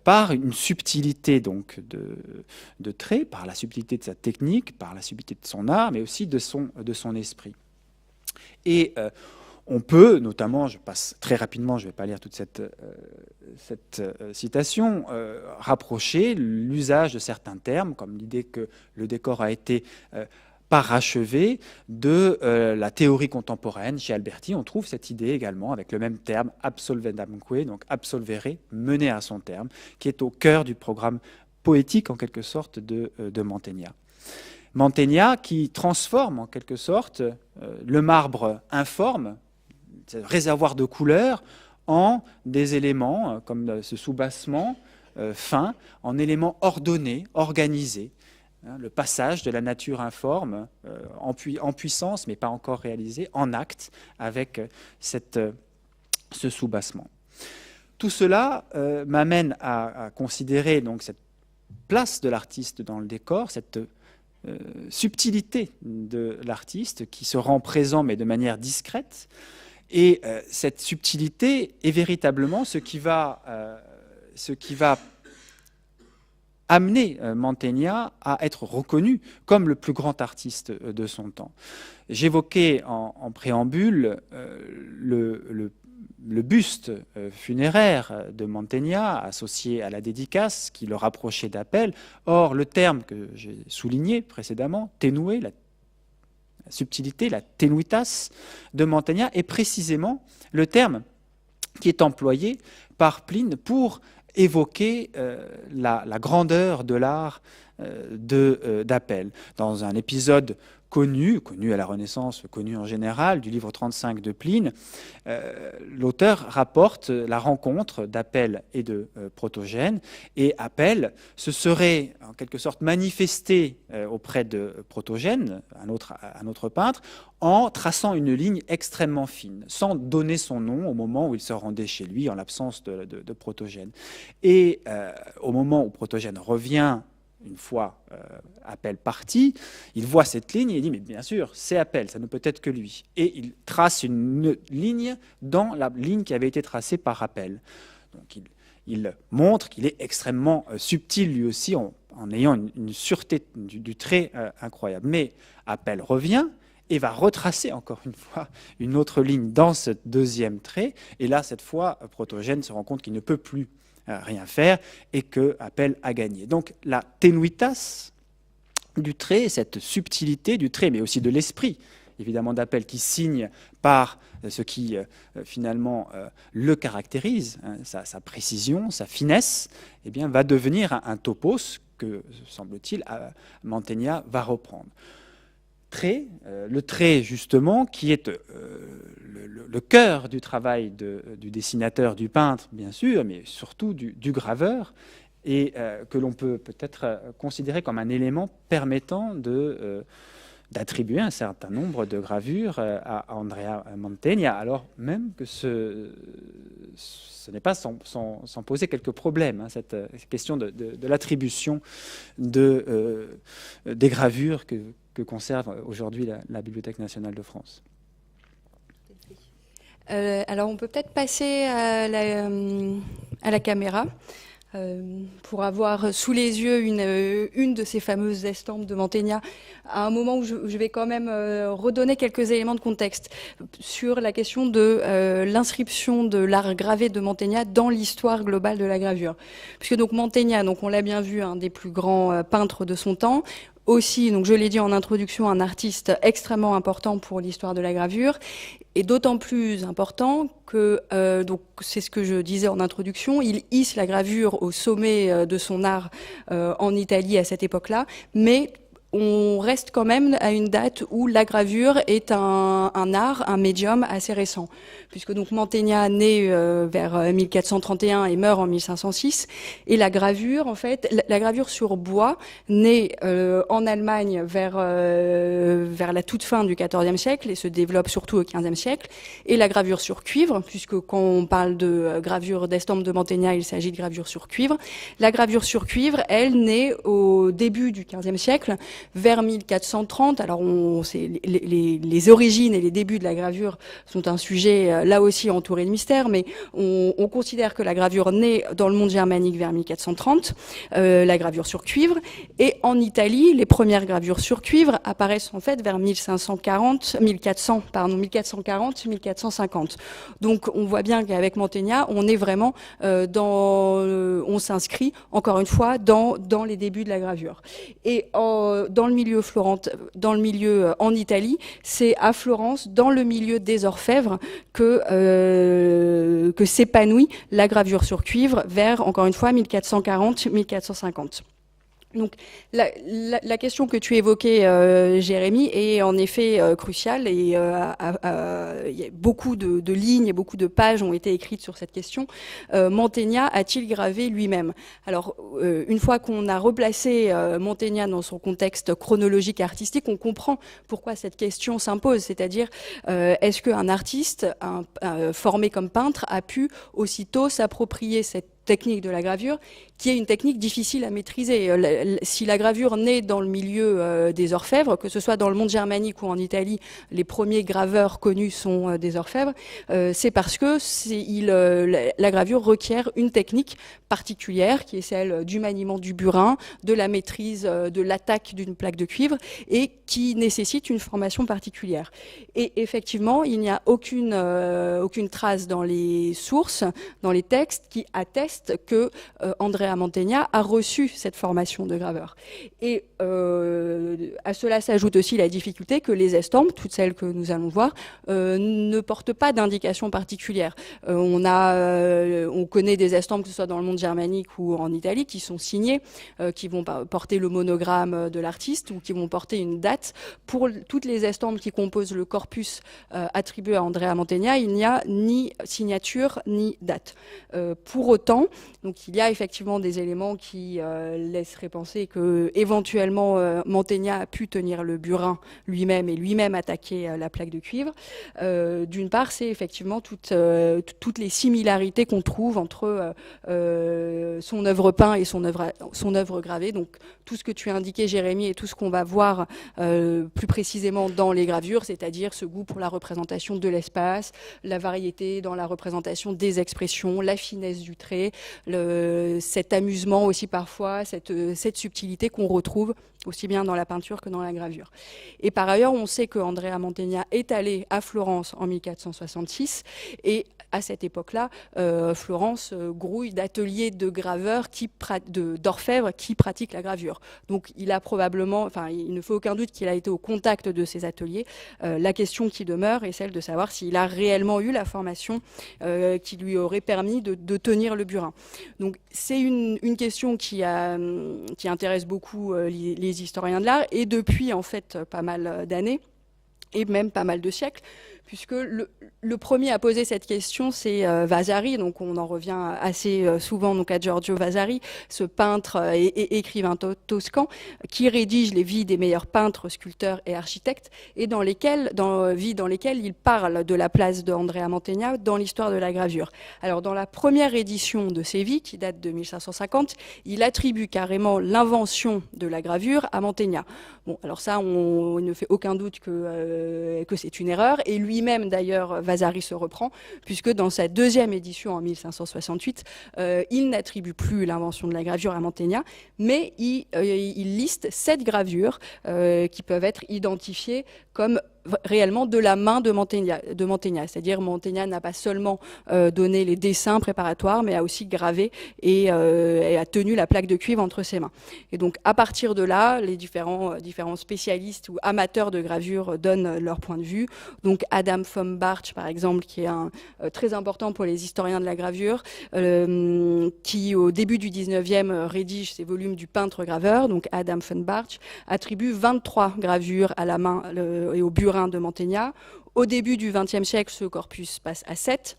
par une subtilité donc de traits, par la subtilité de sa technique, par la subtilité de son art, mais aussi de son esprit. Et on peut, notamment, je passe très rapidement, je ne vais pas lire toute cette citation, rapprocher l'usage de certains termes, comme l'idée que le décor a été parachevé de la théorie contemporaine. Chez Alberti, on trouve cette idée également avec le même terme, absolvendamque, donc absolvere, mener à son terme, qui est au cœur du programme poétique en quelque sorte de Mantegna. Mantegna qui transforme en quelque sorte le marbre informe, ce réservoir de couleurs, en des éléments comme ce soubassement fin, en éléments ordonnés, organisés. Le passage de la nature informe en puissance, mais pas encore réalisé, en acte, avec ce soubassement. Tout cela m'amène à considérer donc cette place de l'artiste dans le décor, cette subtilité de l'artiste qui se rend présent, mais de manière discrète. Et cette subtilité est véritablement ce qui va amener Mantegna à être reconnu comme le plus grand artiste de son temps. J'évoquais en préambule le buste funéraire de Mantegna associé à la dédicace qui le rapprochait d'Apelle. Or, le terme que j'ai souligné précédemment, ténué, la subtilité, la tenuitas de Mantegna, est précisément le terme qui est employé par Pline pour évoquer la grandeur de l'art d'Apelle. Dans un épisode connu à la Renaissance, connu en général, du livre 35 de Pline, l'auteur rapporte la rencontre d'Apelle et de Protogène, et Apelle se serait en quelque sorte manifesté auprès de Protogène, un autre peintre, en traçant une ligne extrêmement fine, sans donner son nom au moment où il se rendait chez lui, en l'absence de Protogène. Et au moment où Protogène revient, une fois Apelle parti, il voit cette ligne et il dit « mais bien sûr, c'est Apelle, ça ne peut être que lui ». Et il trace une ligne dans la ligne qui avait été tracée par Apelle. Donc il montre qu'il est extrêmement subtil lui aussi, en ayant une sûreté du trait incroyable. Mais Apelle revient et va retracer encore une fois une autre ligne dans ce deuxième trait. Et là, cette fois, Protogène se rend compte qu'il ne peut plus rien faire et que appelle à gagner. Donc la tenuitas du trait, cette subtilité du trait, mais aussi de l'esprit, évidemment, d'Apel qui signe par ce qui finalement le caractérise, hein, sa précision, sa finesse, eh bien, va devenir un topos que, semble-t-il, Mantegna va reprendre. Trait, le trait justement qui est le cœur du travail du dessinateur, du peintre, bien sûr, mais surtout du graveur, et que l'on peut peut-être considérer comme un élément permettant d'attribuer un certain nombre de gravures à Andrea Mantegna, alors même que ce n'est pas sans poser quelques problèmes, hein, cette question de l'attribution des gravures que conserve aujourd'hui la Bibliothèque nationale de France. Alors on peut peut-être passer à la caméra. Pour avoir sous les yeux une de ces fameuses estampes de Mantegna, à un moment où je vais quand même redonner quelques éléments de contexte sur la question de l'inscription de l'art gravé de Mantegna dans l'histoire globale de la gravure. Puisque donc Mantegna, donc on l'a bien vu, un des plus grands peintres de son temps, aussi, donc je l'ai dit en introduction, un artiste extrêmement important pour l'histoire de la gravure, et d'autant plus important que, donc c'est ce que je disais en introduction, il hisse la gravure au sommet de son art en Italie à cette époque-là, mais on reste quand même à une date où la gravure est un art, un médium assez récent, puisque donc Mantegna naît vers 1431 et meurt en 1506, et la gravure, en fait, la gravure sur bois naît en Allemagne vers la toute fin du XIVe siècle et se développe surtout au XVe siècle, et la gravure sur cuivre, puisque quand on parle de gravure d'estampe de Mantegna, il s'agit de gravure sur cuivre. La gravure sur cuivre, elle naît au début du XVe siècle, vers 1430. Alors les origines et les débuts de la gravure sont un sujet là aussi entouré de mystère, mais on considère que la gravure naît dans le monde germanique vers 1430, la gravure sur cuivre, et en Italie, les premières gravures sur cuivre apparaissent en fait vers 1450. Donc on voit bien qu'avec Mantegna, on est vraiment on s'inscrit encore une fois dans les débuts de la gravure. Et dans le milieu en Italie, c'est à Florence, dans le milieu des orfèvres, que s'épanouit la gravure sur cuivre vers, encore une fois, 1440-1450. Donc la question que tu évoquais, Jérémy, est en effet cruciale, et il y a beaucoup de lignes et beaucoup de pages ont été écrites sur cette question. Mantegna a-t-il gravé lui-même? Alors, une fois qu'on a replacé Mantegna dans son contexte chronologique et artistique, on comprend pourquoi cette question s'impose, c'est-à-dire est-ce qu'un artiste formé comme peintre a pu aussitôt s'approprier cette technique de la gravure, qui est une technique difficile à maîtriser. Si la gravure naît dans le milieu des orfèvres, que ce soit dans le monde germanique ou en Italie, les premiers graveurs connus sont des orfèvres, c'est parce que la gravure requiert une technique particulière, qui est celle du maniement du burin, de la maîtrise de l'attaque d'une plaque de cuivre, et qui nécessite une formation particulière. Et effectivement, il n'y a aucune trace dans les sources, dans les textes, qui attestent que Andrea Mantegna a reçu cette formation de graveur. Et à cela s'ajoute aussi la difficulté que les estampes, toutes celles que nous allons voir, ne portent pas d'indication particulière. On connaît des estampes, que ce soit dans le monde germanique ou en Italie, qui sont signées, qui vont porter le monogramme de l'artiste ou qui vont porter une date. Pour toutes les estampes qui composent le corpus attribué à Andrea Mantegna, il n'y a ni signature ni date. Pour autant, donc il y a effectivement des éléments qui laisseraient penser que éventuellement Mantegna a pu tenir le burin lui-même et lui-même attaquer la plaque de cuivre. D'une part, c'est effectivement toutes les similarités qu'on trouve entre son œuvre peinte et son œuvre gravée. Donc tout ce que tu as indiqué, Jérémy, et tout ce qu'on va voir plus précisément dans les gravures, c'est-à-dire ce goût pour la représentation de l'espace, la variété dans la représentation des expressions, la finesse du trait, cet amusement aussi parfois, cette subtilité qu'on retrouve aussi bien dans la peinture que dans la gravure. Et par ailleurs, on sait que Andrea Mantegna est allé à Florence en 1466 et à cette époque-là, Florence grouille d'ateliers de graveurs, d'orfèvres qui pratiquent la gravure. Donc il a probablement, enfin il ne fait aucun doute qu'il a été au contact de ces ateliers. La question qui demeure est celle de savoir s'il a réellement eu la formation qui lui aurait permis de tenir le burin. Donc c'est une question qui intéresse beaucoup les historiens de l'art, et depuis en fait pas mal d'années, et même pas mal de siècles, puisque le premier à poser cette question, c'est Vasari. Donc on en revient assez souvent donc à Giorgio Vasari, ce peintre et écrivain toscan qui rédige les vies des meilleurs peintres, sculpteurs et architectes, et dans lesquels il parle de la place d'Andrea Mantegna dans l'histoire de la gravure. Alors dans la première édition de ses vies, qui date de 1550, il attribue carrément l'invention de la gravure à Mantegna. Bon, alors ça, on ne fait aucun doute que c'est une erreur, et lui-même d'ailleurs, Vasari se reprend, puisque dans sa deuxième édition en 1568, il n'attribue plus l'invention de la gravure à Mantegna, mais il liste 7 gravures qui peuvent être identifiées comme réellement de la main de Mantegna. C'est-à-dire Mantegna n'a pas seulement donné les dessins préparatoires, mais a aussi gravé et a tenu la plaque de cuivre entre ses mains. Et donc à partir de là, les différents spécialistes ou amateurs de gravure donnent leur point de vue. Donc Adam von Bartsch, par exemple, qui est très important pour les historiens de la gravure, qui au début du 19e rédige ses volumes du peintre graveur. Donc Adam von Bartsch attribue 23 gravures à la main et au burin de Mantegna. Au début du XXe siècle, ce corpus passe à 7.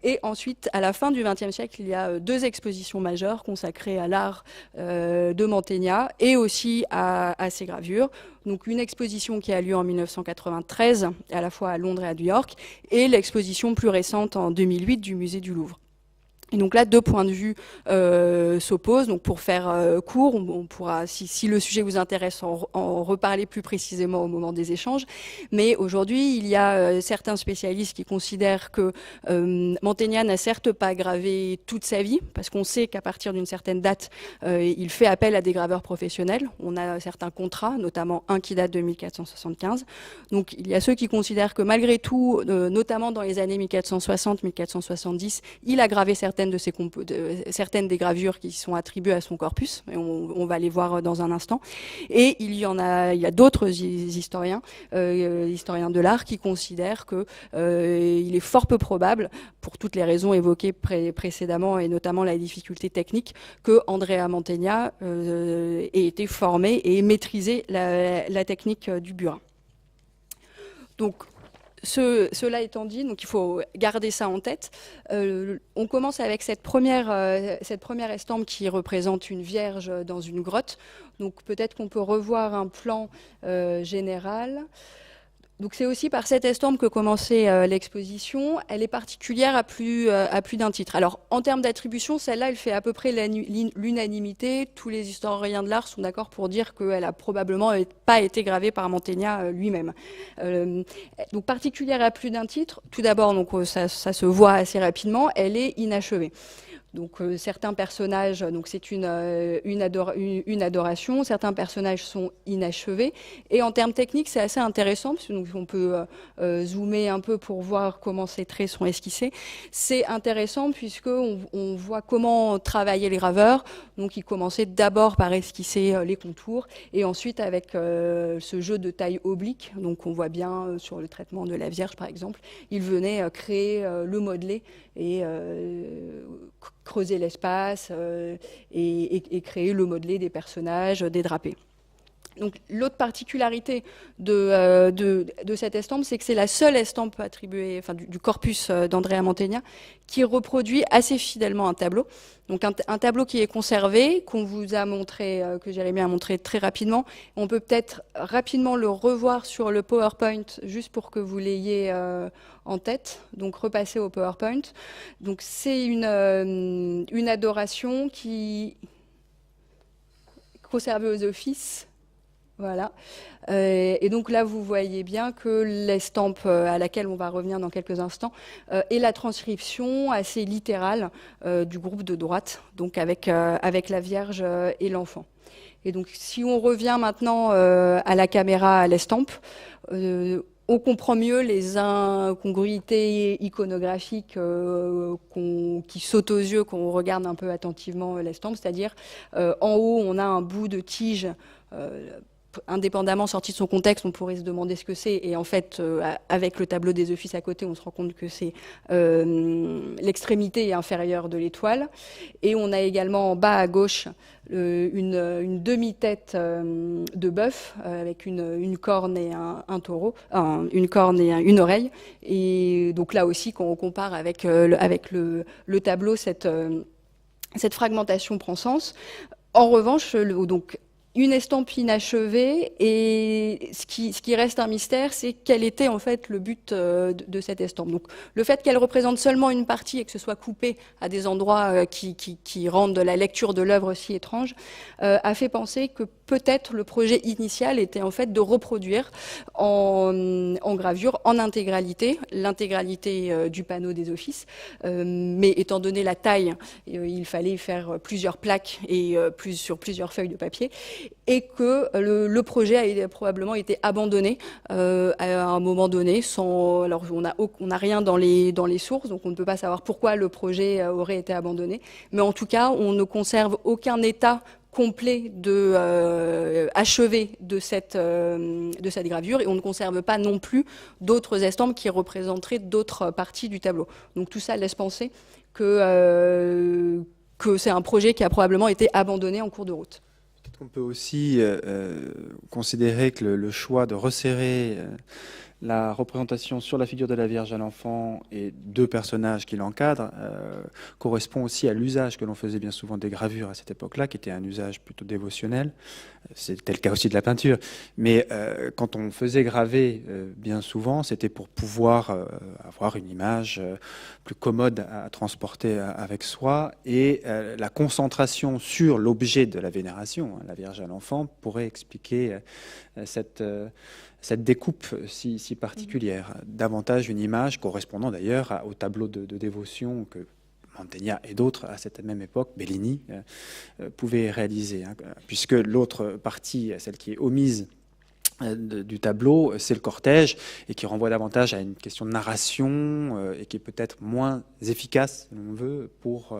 Et ensuite, à la fin du XXe siècle, il y a 2 expositions majeures consacrées à l'art de Mantegna et aussi à ses gravures. Donc une exposition qui a lieu en 1993, à la fois à Londres et à New York, et l'exposition plus récente en 2008 du musée du Louvre. Et donc là, 2 points de vue s'opposent. Donc pour faire court, on pourra, si le sujet vous intéresse, en reparler plus précisément au moment des échanges. Mais aujourd'hui, il y a certains spécialistes qui considèrent que Mantegna n'a certes pas gravé toute sa vie, parce qu'on sait qu'à partir d'une certaine date, il fait appel à des graveurs professionnels. On a certains contrats, notamment un qui date de 1475. Donc il y a ceux qui considèrent que malgré tout, notamment dans les années 1460-1470, il a gravé certaines des gravures qui sont attribuées à son corpus, et on va les voir dans un instant. Et il y a d'autres historiens de l'art qui considèrent que il est fort peu probable, pour toutes les raisons évoquées précédemment, et notamment la difficulté technique, que Andrea Mantegna ait été formé et maîtrisé la technique du burin. Donc cela étant dit, donc il faut garder ça en tête. On commence avec cette première estampe qui représente une vierge dans une grotte. Donc peut-être qu'on peut revoir un plan général. Donc c'est aussi par cette estampe que commençait l'exposition. Elle est particulière à plus d'un titre. Alors en termes d'attribution, celle-là, elle fait à peu près l'unanimité. Tous les historiens de l'art sont d'accord pour dire qu'elle a probablement pas été gravée par Mantegna lui-même. Donc particulière à plus d'un titre. Tout d'abord, donc ça se voit assez rapidement. Elle est inachevée. Donc certains personnages, donc c'est une adoration. Certains personnages sont inachevés. Et en termes techniques, c'est assez intéressant parce que donc, on peut zoomer un peu pour voir comment ces traits sont esquissés. C'est intéressant puisque on voit comment travaillaient les graveurs. Donc ils commençaient d'abord par esquisser les contours et ensuite avec ce jeu de taille oblique. Donc on voit bien sur le traitement de la Vierge par exemple, ils venaient créer le modelé et creuser l'espace et créer le modelé des personnages, des drapés. Donc l'autre particularité de cette estampe, c'est que c'est la seule estampe attribuée, enfin du corpus d'Andrea Mantegna, qui reproduit assez fidèlement un tableau. Donc un tableau qui est conservé, qu'on vous a montré, que Jérémy a montré très rapidement. On peut peut-être rapidement le revoir sur le PowerPoint, juste pour que vous l'ayez en tête. Donc repasser au PowerPoint. Donc c'est une adoration qui conservée aux offices. Voilà. Et donc là, vous voyez bien que l'estampe à laquelle on va revenir dans quelques instants est la transcription assez littérale du groupe de droite, donc avec la Vierge et l'enfant. Et donc, si on revient maintenant à la caméra, à l'estampe, on comprend mieux les incongruités iconographiques qui sautent aux yeux quand on regarde un peu attentivement l'estampe, c'est-à-dire en haut on a un bout de tige indépendamment sorti de son contexte, on pourrait se demander ce que c'est, et en fait avec le tableau des offices à côté on se rend compte que c'est l'extrémité inférieure de l'étoile, et on a également en bas à gauche une demi-tête de bœuf avec une corne et un taureau, une corne et une oreille, et donc là aussi quand on compare avec le tableau, cette fragmentation prend sens. En revanche, donc une estampe inachevée, et ce qui reste un mystère, c'est quel était en fait le but de cette estampe. Donc le fait qu'elle représente seulement une partie et que ce soit coupé à des endroits qui rendent la lecture de l'œuvre si étrange, a fait penser que peut-être le projet initial était en fait de reproduire en gravure, en intégralité, l'intégralité du panneau des offices, mais étant donné la taille, il fallait faire plusieurs plaques et sur plusieurs feuilles de papier, et que le projet a probablement été abandonné à un moment donné. Alors on n'a rien dans les sources, donc on ne peut pas savoir pourquoi le projet aurait été abandonné, mais en tout cas on ne conserve aucun état complet achevé de cette gravure, et on ne conserve pas non plus d'autres estampes qui représenteraient d'autres parties du tableau. Donc tout ça laisse penser que c'est un projet qui a probablement été abandonné en cours de route. On peut aussi considérer que le choix de resserrer la représentation sur la figure de la Vierge à l'enfant et deux personnages qui l'encadrent correspond aussi à l'usage que l'on faisait bien souvent des gravures à cette époque-là, qui était un usage plutôt dévotionnel. C'était le cas aussi de la peinture. Mais quand on faisait graver, bien souvent, c'était pour pouvoir avoir une image plus commode à transporter avec soi. Et la concentration sur l'objet de la vénération, la Vierge à l'enfant, pourrait expliquer cette découpe si particulière. Davantage une image correspondant d'ailleurs au tableau de dévotion que Mantegna et d'autres, à cette même époque, Bellini, pouvaient réaliser. Puisque l'autre partie, celle qui est omise du tableau, c'est le cortège, et qui renvoie davantage à une question de narration, et qui est peut-être moins efficace, si l'on veut, pour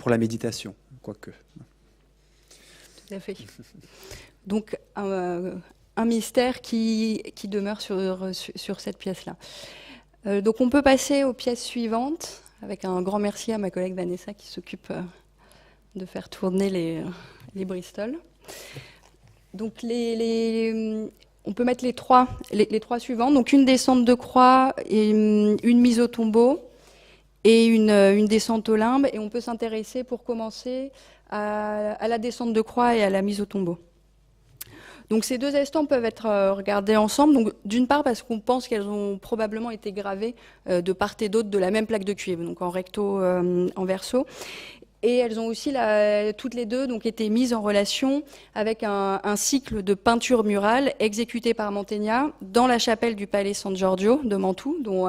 la méditation, quoique. Tout à fait. Donc, un mystère qui demeure sur cette pièce-là. Donc on peut passer aux pièces suivantes, avec un grand merci à ma collègue Vanessa qui s'occupe de faire tourner les Bristol. Donc on peut mettre les trois suivants. Donc une descente de croix, et une mise au tombeau et une descente au limbe. Et on peut s'intéresser pour commencer à la descente de croix et à la mise au tombeau. Donc ces deux estampes peuvent être regardées ensemble. Donc d'une part parce qu'on pense qu'elles ont probablement été gravées de part et d'autre de la même plaque de cuivre, donc en recto, en verso. Et elles ont aussi toutes les deux donc été mises en relation avec un cycle de peinture murale exécuté par Mantegna dans la chapelle du Palais San Giorgio de Mantoue, dont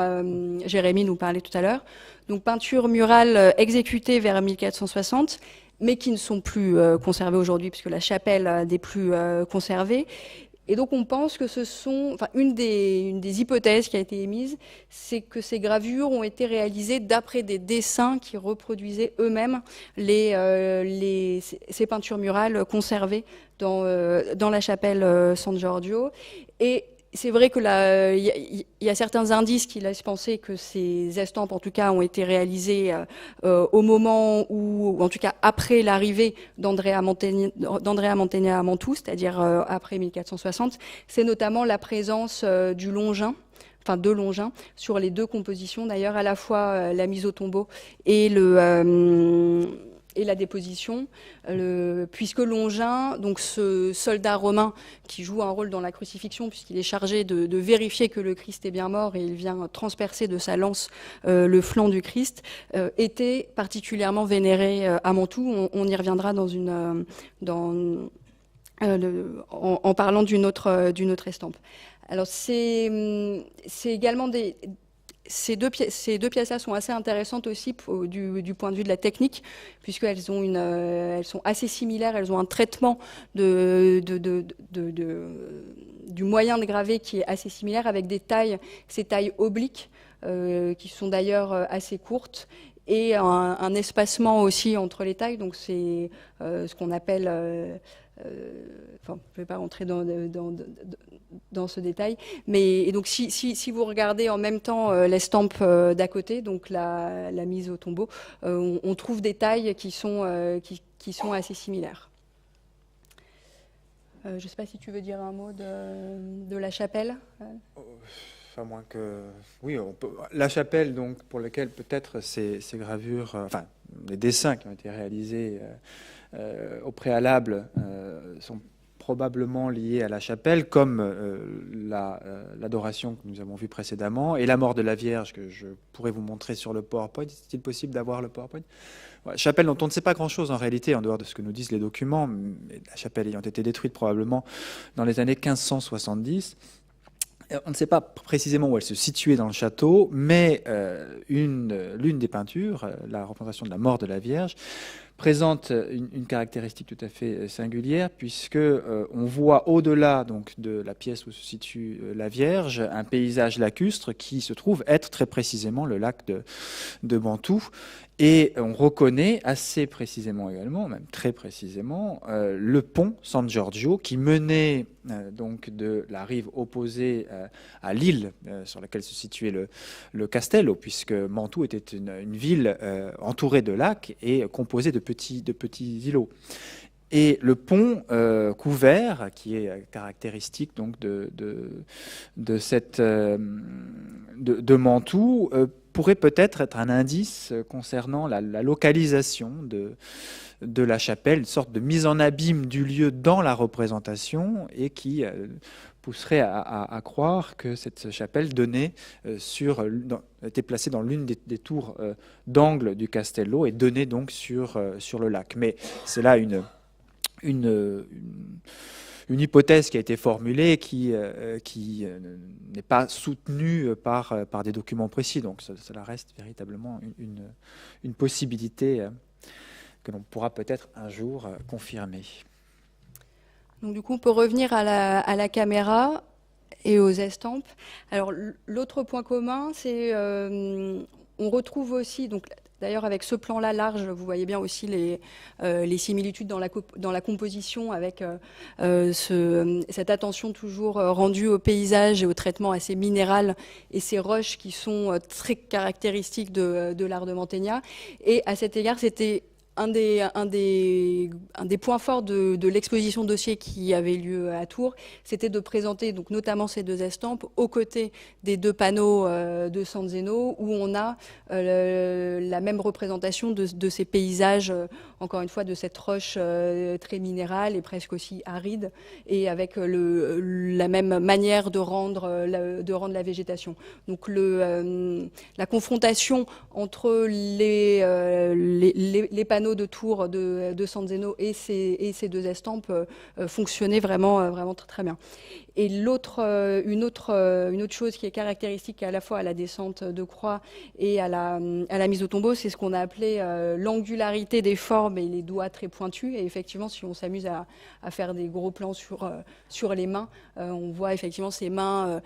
Jérémy nous parlait tout à l'heure. Donc peinture murale exécutée vers 1460, mais qui ne sont plus conservées aujourd'hui, puisque la chapelle n'est plus conservée. Et donc on pense que une des hypothèses qui a été émise, c'est que ces gravures ont été réalisées d'après des dessins qui reproduisaient eux-mêmes ces peintures murales conservées dans la chapelle San Giorgio. Et c'est vrai que il y a certains indices qui laissent penser que ces estampes, en tout cas, ont été réalisées au moment ou en tout cas après l'arrivée d'Andrea Mantegna à Mantoue, c'est-à-dire après 1460. C'est notamment la présence du Longin, enfin de Longin, sur les deux compositions, d'ailleurs, à la fois la mise au tombeau et la déposition, puisque Longin, donc ce soldat romain qui joue un rôle dans la crucifixion, puisqu'il est chargé de vérifier que le Christ est bien mort, et il vient transpercer de sa lance le flanc du Christ, était particulièrement vénéré à Mantoue. On y reviendra en parlant d'une autre estampe. Alors c'est également ces deux pièces-là sont assez intéressantes aussi du point de vue de la technique, puisqu'elles elles sont assez similaires. Elles ont un traitement de du moyen de graver qui est assez similaire, avec des tailles, ces tailles obliques, qui sont d'ailleurs assez courtes, et un espacement aussi entre les tailles. Donc c'est ce qu'on appelle... enfin, je ne vais pas rentrer dans ce détail, mais et donc si vous regardez en même temps l'estampe d'à côté, donc la mise au tombeau, on trouve des tailles qui sont assez similaires. Je ne sais pas si tu veux dire un mot de la chapelle. À moins que... Oui, la chapelle, donc, pour laquelle peut-être ces gravures, enfin, les dessins qui ont été réalisés au préalable sont probablement liés à la chapelle, comme l'adoration que nous avons vue précédemment, et la mort de la Vierge, que je pourrais vous montrer sur le PowerPoint. Est-il possible d'avoir le PowerPoint? Ouais, chapelle dont on ne sait pas grand-chose en réalité, en dehors de ce que nous disent les documents, mais la chapelle ayant été détruite probablement dans les années 1570. On ne sait pas précisément où elle se situait dans le château, mais l'une des peintures, la représentation de la mort de la Vierge, présente une caractéristique tout à fait singulière, puisque on voit au-delà donc de la pièce où se situe la Vierge un paysage lacustre qui se trouve être très précisément le lac de Mantoue. Et on reconnaît assez précisément également, même très précisément, le pont San Giorgio qui menait donc de la rive opposée à l'île sur laquelle se situait le Castello, puisque Mantoue était une ville entourée de lacs et composée de petits îlots. Et le pont couvert, qui est caractéristique donc de Mantoue, pourrait peut-être être un indice concernant la localisation de la chapelle, une sorte de mise en abîme du lieu dans la représentation, et qui pousserait à croire que cette chapelle était placée dans l'une des tours d'angle du Castello et donnait donc sur le lac. Mais c'est là une hypothèse qui a été formulée qui n'est pas soutenue par des documents précis. Donc cela reste véritablement une possibilité que l'on pourra peut-être un jour confirmer. Donc du coup, on peut revenir à la caméra et aux estampes. Alors l'autre point commun, c'est on retrouve aussi... donc d'ailleurs, avec ce plan-là large, vous voyez bien aussi les similitudes dans la composition, avec cette attention toujours rendue au paysage et au traitement assez minéral, et ces roches qui sont très caractéristiques de l'art de Mantegna. Et à cet égard, c'était un des points forts de l'exposition dossier qui avait lieu à Tours, c'était de présenter donc notamment ces deux estampes aux côtés des deux panneaux de San Zeno, où on a la même représentation de ces paysages, encore une fois, de cette roche très minérale et presque aussi aride, et avec la même manière de rendre la végétation. Donc la confrontation entre les panneaux de Tours de San Zeno et ces deux estampes fonctionnaient vraiment très, très bien. Et une autre chose qui est caractéristique à la fois à la descente de croix et à la mise au tombeau, c'est ce qu'on a appelé l'angularité des formes et les doigts très pointus. Et effectivement, si on s'amuse à faire des gros plans sur les mains, on voit effectivement ces mains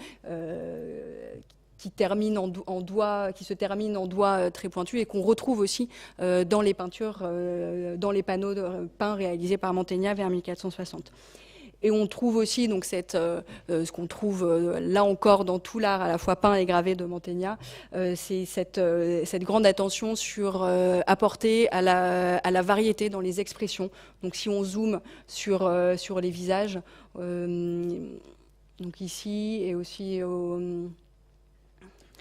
qui se terminent en doigts très pointus, et qu'on retrouve aussi dans les peintures, dans les panneaux peints réalisés par Mantegna vers 1460. Et on trouve aussi donc ce qu'on trouve là encore dans tout l'art à la fois peint et gravé de Mantegna, c'est cette grande attention apportée à la variété dans les expressions. Donc si on zoome sur les visages, donc ici et aussi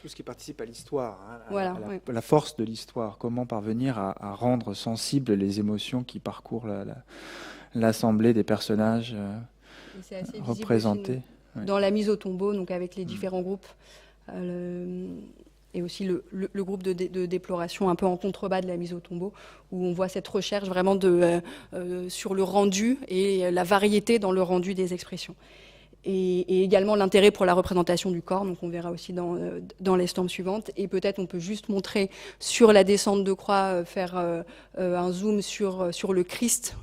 tout ce qui participe à l'histoire, hein, voilà, à la force de l'histoire, comment parvenir à rendre sensibles les émotions qui parcourent l'assemblée des personnages représentés. Dans la mise au tombeau, donc avec les différents groupes, et aussi le groupe de déploration un peu en contrebas de la mise au tombeau, où on voit cette recherche vraiment sur le rendu et la variété dans le rendu des expressions. et également l'intérêt pour la représentation du corps, donc on verra aussi dans l'estampe suivante. Et peut-être on peut juste montrer sur la descente de croix, faire un zoom sur le Christ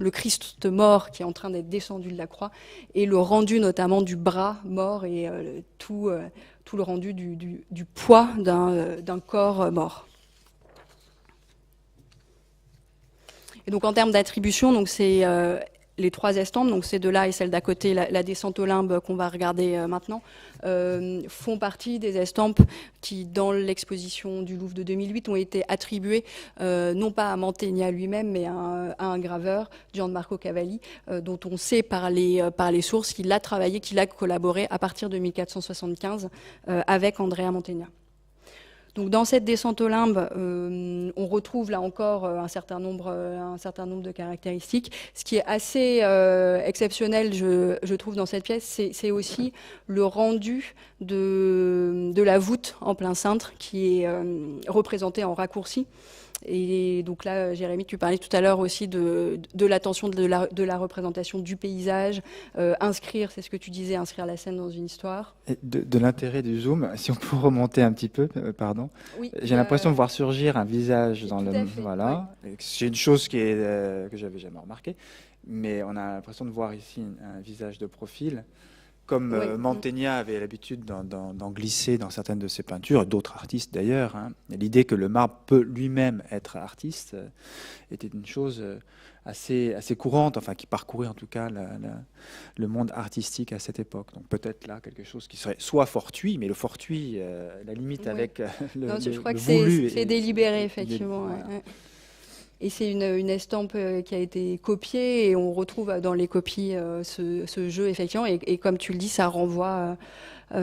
mort qui est en train d'être descendu de la croix, et le rendu notamment du bras mort et tout le rendu du poids d'un corps mort. Et donc en termes d'attribution, donc c'est les 3 estampes, donc ces 2-là et celle d'à côté, la descente au limbe qu'on va regarder maintenant, font partie des estampes qui, dans l'exposition du Louvre de 2008, ont été attribuées non pas à Mantegna lui-même, mais à un graveur, Gianmarco Cavalli, dont on sait par les sources qu'il a travaillé, qu'il a collaboré à partir de 1475 avec Andrea Mantegna. Donc dans cette descente au limbe, on retrouve là encore un certain nombre de caractéristiques. Ce qui est assez exceptionnel, je trouve, dans cette pièce, c'est aussi le rendu de la voûte en plein cintre qui est représentée en raccourci. Et donc là, Jérémy, tu parlais tout à l'heure aussi de l'attention de la représentation du paysage, inscrire, c'est ce que tu disais, inscrire la scène dans une histoire. Et de l'intérêt du zoom, si on peut remonter un petit peu, pardon. Oui, j'ai l'impression de voir surgir un visage dans le... Voilà, oui. C'est une chose que j'avais jamais remarqué, mais on a l'impression de voir ici un visage de profil. Comme Mantegna avait l'habitude d'en glisser dans certaines de ses peintures, et d'autres artistes d'ailleurs. Hein. L'idée que le marbre peut lui-même être artiste était une chose assez courante, enfin qui parcourait en tout cas le monde artistique à cette époque. Donc peut-être là quelque chose qui serait soit fortuit, mais le fortuit, la limite avec le voulu. Je crois que c'est délibéré, effectivement. Ouais. Et c'est une estampe qui a été copiée, et on retrouve dans les copies ce jeu, effectivement. Et comme tu le dis, ça renvoie à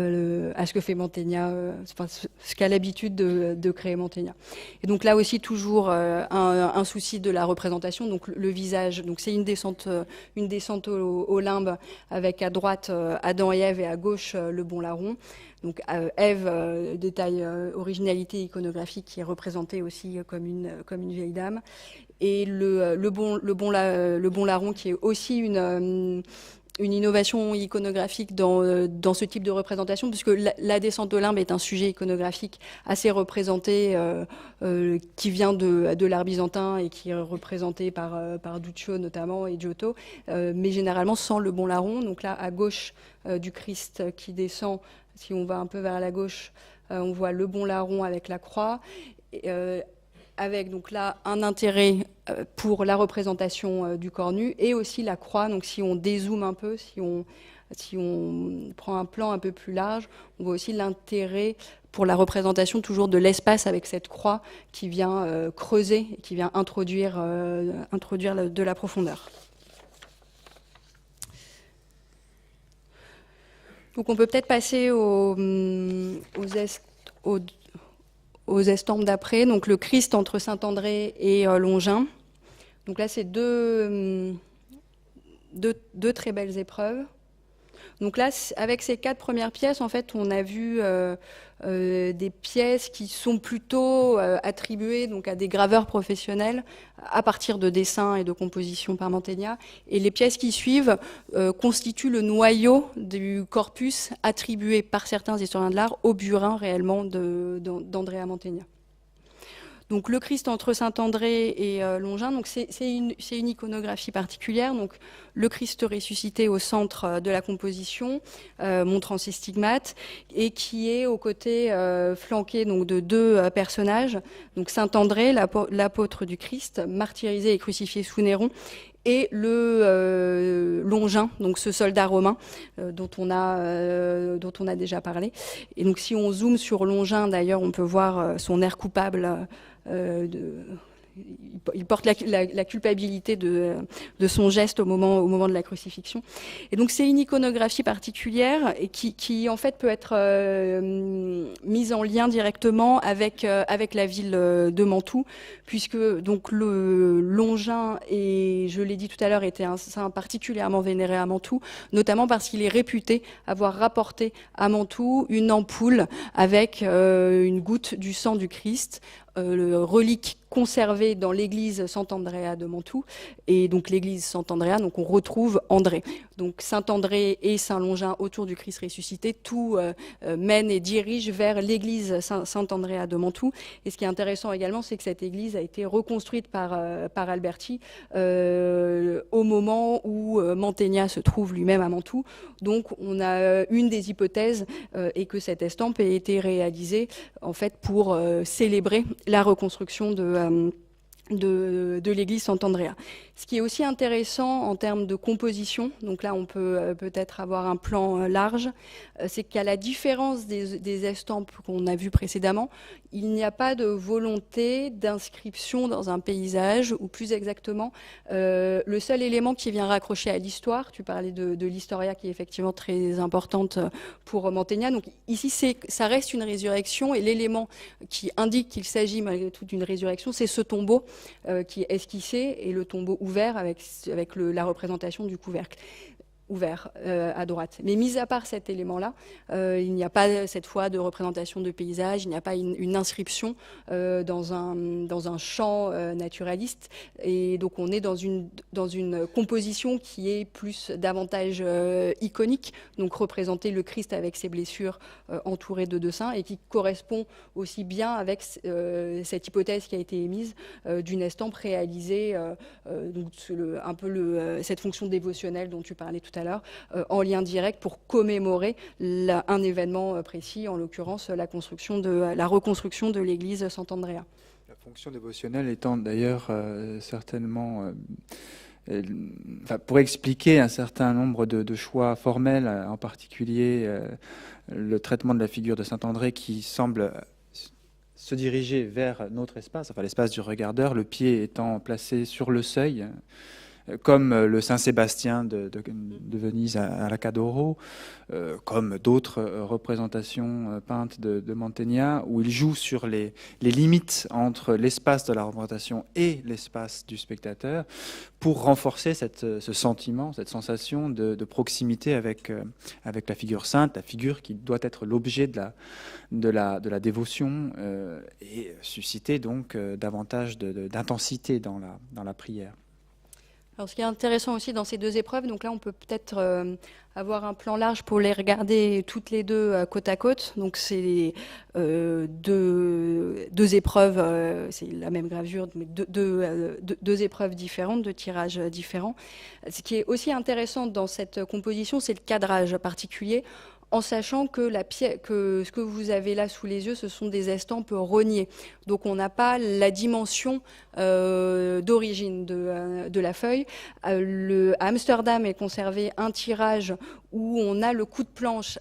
ce que fait Mantegna, ce qu'a l'habitude de créer Mantegna. Et donc là aussi, toujours un souci de la représentation. Donc le visage, donc c'est une descente au limbe, avec à droite Adam et Ève et à gauche le bon larron. Donc Ève, détail originalité iconographique, qui est représentée aussi comme une vieille dame, et le bon larron, qui est aussi une innovation iconographique dans ce type de représentation, puisque la descente au limbe est un sujet iconographique assez représenté, qui vient de l'art byzantin et qui est représenté par Duccio notamment et Giotto, mais généralement sans le bon larron. Donc là, à gauche du Christ qui descend, si on va un peu vers la gauche, on voit le bon larron avec la croix, avec donc là un intérêt pour la représentation du corps nu, et aussi la croix. Donc si on dézoome un peu, si on prend un plan un peu plus large, on voit aussi l'intérêt pour la représentation toujours de l'espace avec cette croix qui vient creuser, qui vient introduire de la profondeur. Donc on peut peut-être passer aux estampes d'après. Donc le Christ entre Saint-André et Longin. Donc là, c'est deux très belles épreuves. Donc là, avec ces 4 premières pièces, en fait, on a vu des pièces qui sont plutôt attribuées donc à des graveurs professionnels à partir de dessins et de compositions par Mantegna. Et les pièces qui suivent constituent le noyau du corpus attribué par certains historiens de l'art au burin réellement d'Andrea Mantegna. Donc le Christ entre Saint-André et Longin, donc c'est une iconographie particulière. Donc le Christ ressuscité au centre de la composition, montrant ses stigmates, et qui est aux côtés flanqué donc de 2 personnages. Donc Saint-André, l'apôtre du Christ, martyrisé et crucifié sous Néron, et le Longin, donc ce soldat romain dont on a déjà parlé. Et donc si on zoome sur Longin, d'ailleurs, on peut voir son air coupable. Il porte la culpabilité de son geste au moment de la crucifixion. Et donc c'est une iconographie particulière et qui en fait peut être mise en lien directement avec la ville de Mantoue, puisque donc le Longin, et je l'ai dit tout à l'heure, était un saint particulièrement vénéré à Mantoue, notamment parce qu'il est réputé avoir rapporté à Mantoue une ampoule avec une goutte du sang du Christ, le relique conservé dans l'église Sant'Andrea de Mantoue. Et donc l'église Sant'Andrea, donc on retrouve André. Donc Saint-André et Saint-Longin autour du Christ ressuscité, tout mène et dirige vers l'église Saint-Andrea de Mantoue. Et ce qui est intéressant également, c'est que cette église a été reconstruite par Alberti au moment où Mantegna se trouve lui-même à Mantoue. Donc on a une des hypothèses et que cette estampe ait été réalisée en fait pour célébrer la reconstruction de l'église Sant'Andrea. Ce qui est aussi intéressant en termes de composition, donc là on peut peut-être avoir un plan large, c'est qu'à la différence des estampes qu'on a vues précédemment, il n'y a pas de volonté d'inscription dans un paysage, ou plus exactement, le seul élément qui vient raccrocher à l'histoire, tu parlais de l'historia qui est effectivement très importante pour Mantegna, donc ici ça reste une résurrection, et l'élément qui indique qu'il s'agit malgré tout d'une résurrection, c'est ce tombeau qui est esquissé, et le tombeau ouvert avec la représentation du couvercle ouvert à droite. Mais mis à part cet élément-là, il n'y a pas cette fois de représentation de paysage, il n'y a pas une inscription dans un champ naturaliste, et donc on est dans une composition qui est davantage iconique, donc représenter le Christ avec ses blessures entouré de deux saints, et qui correspond aussi bien avec cette hypothèse qui a été émise d'une estampe réalisée, donc cette fonction dévotionnelle dont tu parlais tout à l'heure, en lien direct pour commémorer un événement précis, en l'occurrence la reconstruction de l'église Sant'Andrea. La fonction dévotionnelle étant d'ailleurs certainement pour expliquer un certain nombre de choix formels, en particulier le traitement de la figure de Saint-André qui semble se diriger vers notre espace, enfin l'espace du regardeur, le pied étant placé sur le seuil, comme le Saint-Sébastien de Venise à la Cadoro, comme d'autres représentations peintes de Mantegna, où il joue sur les limites entre l'espace de la représentation et l'espace du spectateur, pour renforcer ce sentiment, cette sensation de proximité avec la figure sainte, la figure qui doit être l'objet de la dévotion, et susciter donc davantage d'intensité dans la prière. Alors, ce qui est intéressant aussi dans ces deux épreuves, donc là on peut peut-être avoir un plan large pour les regarder toutes les deux côte à côte. Donc c'est deux épreuves, c'est la même gravure, mais deux épreuves différentes, deux tirages différents. Ce qui est aussi intéressant dans cette composition, c'est le cadrage particulier, en sachant que ce que vous avez là sous les yeux, ce sont des estampes rognées. Donc on n'a pas la dimension d'origine de la feuille. À Amsterdam est conservé un tirage où on a le coup de planche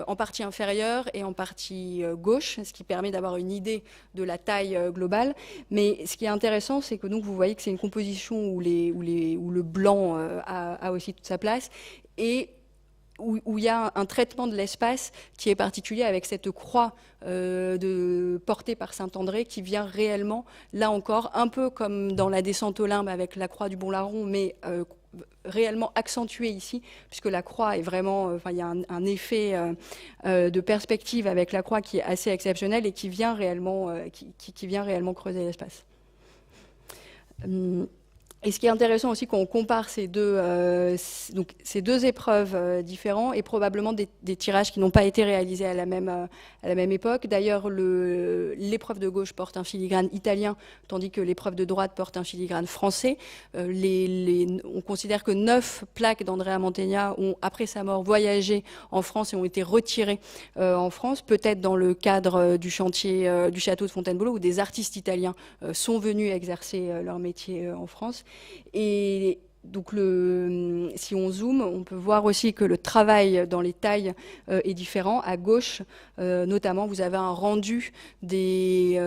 en partie inférieure et en partie gauche, ce qui permet d'avoir une idée de la taille globale. Mais ce qui est intéressant, c'est que donc vous voyez que c'est une composition où le blanc a aussi toute sa place, et où il y a un traitement de l'espace qui est particulier, avec cette croix portée par Saint-André qui vient réellement, là encore, un peu comme dans la descente aux limbes avec la croix du Bon Larron, mais réellement accentuée ici, puisque la croix est vraiment, il y a un effet de perspective avec la croix qui est assez exceptionnel et qui vient réellement, qui vient réellement creuser l'espace. Et ce qui est intéressant aussi quand on compare ces deux épreuves différentes, et probablement des tirages qui n'ont pas été réalisés à la même époque. D'ailleurs, l'épreuve de gauche porte un filigrane italien, tandis que l'épreuve de droite porte un filigrane français. On considère que 9 plaques d'Andrea Mantegna ont, après sa mort, voyagé en France et ont été retirées en France, peut-être dans le cadre du chantier du château de Fontainebleau, où des artistes italiens sont venus exercer leur métier en France. Et donc si on zoome, on peut voir aussi que le travail dans les tailles est différent. À gauche, notamment, vous avez un rendu des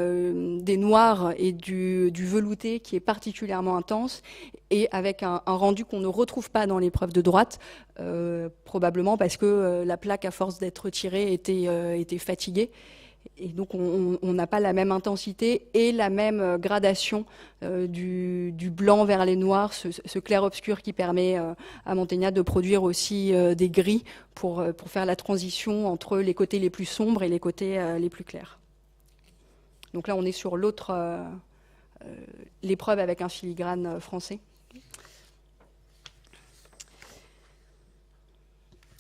noirs et du velouté qui est particulièrement intense, et avec un rendu qu'on ne retrouve pas dans l'épreuve de droite, probablement parce que la plaque, à force d'être retirée, était fatiguée. Et donc on n'a pas la même intensité et la même gradation du blanc vers les noirs, ce clair-obscur qui permet à Mantegna de produire aussi des gris pour faire la transition entre les côtés les plus sombres et les côtés les plus clairs. Donc là on est sur l'autre l'épreuve avec un filigrane français.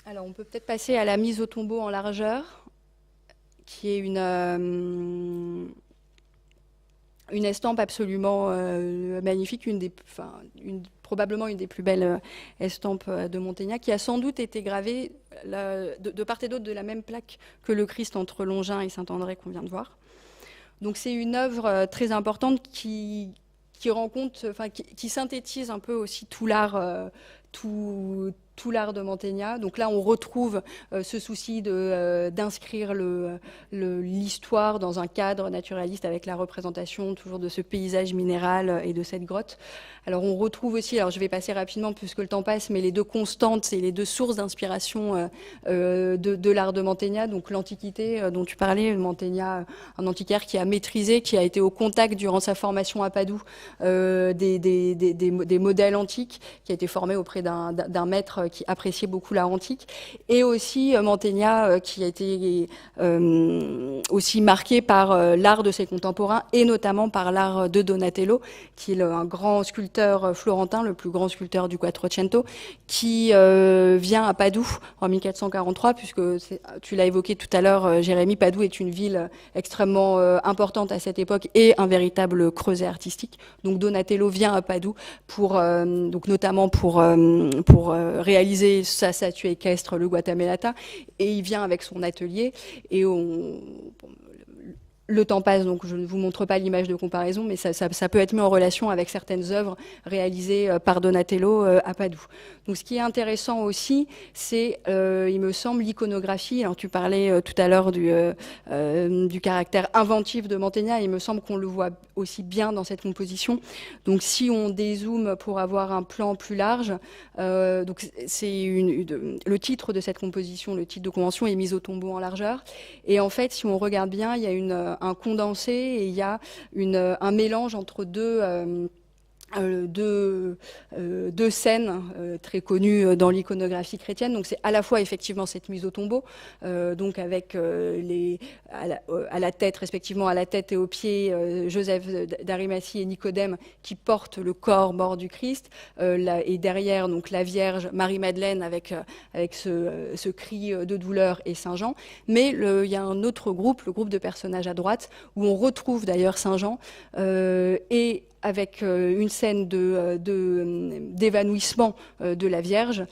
Alors, on peut peut-être passer à la mise au tombeau en largeur, qui est une estampe absolument magnifique, probablement une des plus belles estampes de Montaignac, qui a sans doute été gravée de part et d'autre de la même plaque que le Christ entre Longin et Saint-André qu'on vient de voir. Donc c'est une œuvre très importante qui synthétise un peu aussi tout l'art de Mantegna. Donc là, on retrouve ce souci d'inscrire l'histoire dans un cadre naturaliste avec la représentation toujours de ce paysage minéral et de cette grotte. Alors on retrouve aussi, alors je vais passer rapidement puisque le temps passe, mais les deux constantes et les deux sources d'inspiration de l'art de Mantegna. Donc l'Antiquité dont tu parlais, Mantegna, un antiquaire qui a maîtrisé, qui a été au contact durant sa formation à Padoue des modèles antiques, qui a été formé auprès d'un maître qui appréciait beaucoup l'art antique, et aussi Mantegna qui a été aussi marqué par l'art de ses contemporains et notamment par l'art de Donatello, qui est un grand sculpteur florentin, le plus grand sculpteur du Quattrocento, qui vient à Padoue en 1443, puisque tu l'as évoqué tout à l'heure, Jérémy, Padoue est une ville extrêmement importante à cette époque et un véritable creuset artistique. Donc Donatello vient à Padoue donc notamment pour réaliser sa statue équestre, le Guatamelata, et il vient avec son atelier et le temps passe, donc je ne vous montre pas l'image de comparaison, mais ça peut être mis en relation avec certaines œuvres réalisées par Donatello à Padoue. Donc ce qui est intéressant aussi, c'est, il me semble, l'iconographie. Alors tu parlais tout à l'heure du caractère inventif de Mantegna, il me semble qu'on le voit aussi bien dans cette composition. Donc si on dézoome pour avoir un plan plus large, donc c'est le titre de cette composition, le titre de convention est mise au tombeau en largeur. Et en fait, si on regarde bien, il y a un condensé et il y a un mélange entre deux scènes très connues dans l'iconographie chrétienne. Donc c'est à la fois effectivement cette mise au tombeau, donc avec à la tête, respectivement à la tête et aux pieds, Joseph d'Arimathie et Nicodème qui portent le corps mort du Christ, et derrière donc la Vierge Marie-Madeleine avec ce cri de douleur et Saint Jean. Mais il y a un autre groupe, le groupe de personnages à droite, où on retrouve d'ailleurs Saint Jean et avec une scène d'évanouissement de la Vierge.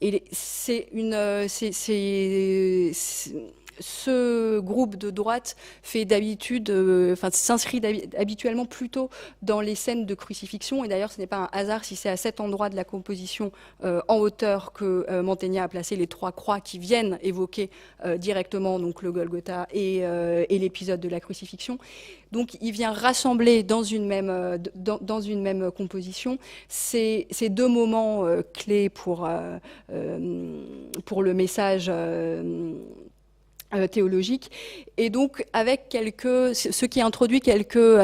Et ce groupe de droite fait d'habitude, s'inscrit habituellement plutôt dans les scènes de crucifixion. Et d'ailleurs, ce n'est pas un hasard si c'est à cet endroit de la composition en hauteur que Mantegna a placé les trois croix qui viennent évoquer directement donc le Golgotha et l'épisode de la crucifixion. Donc, il vient rassembler dans une même composition ces deux moments clés pour le message théologique, et donc avec ce qui introduit quelques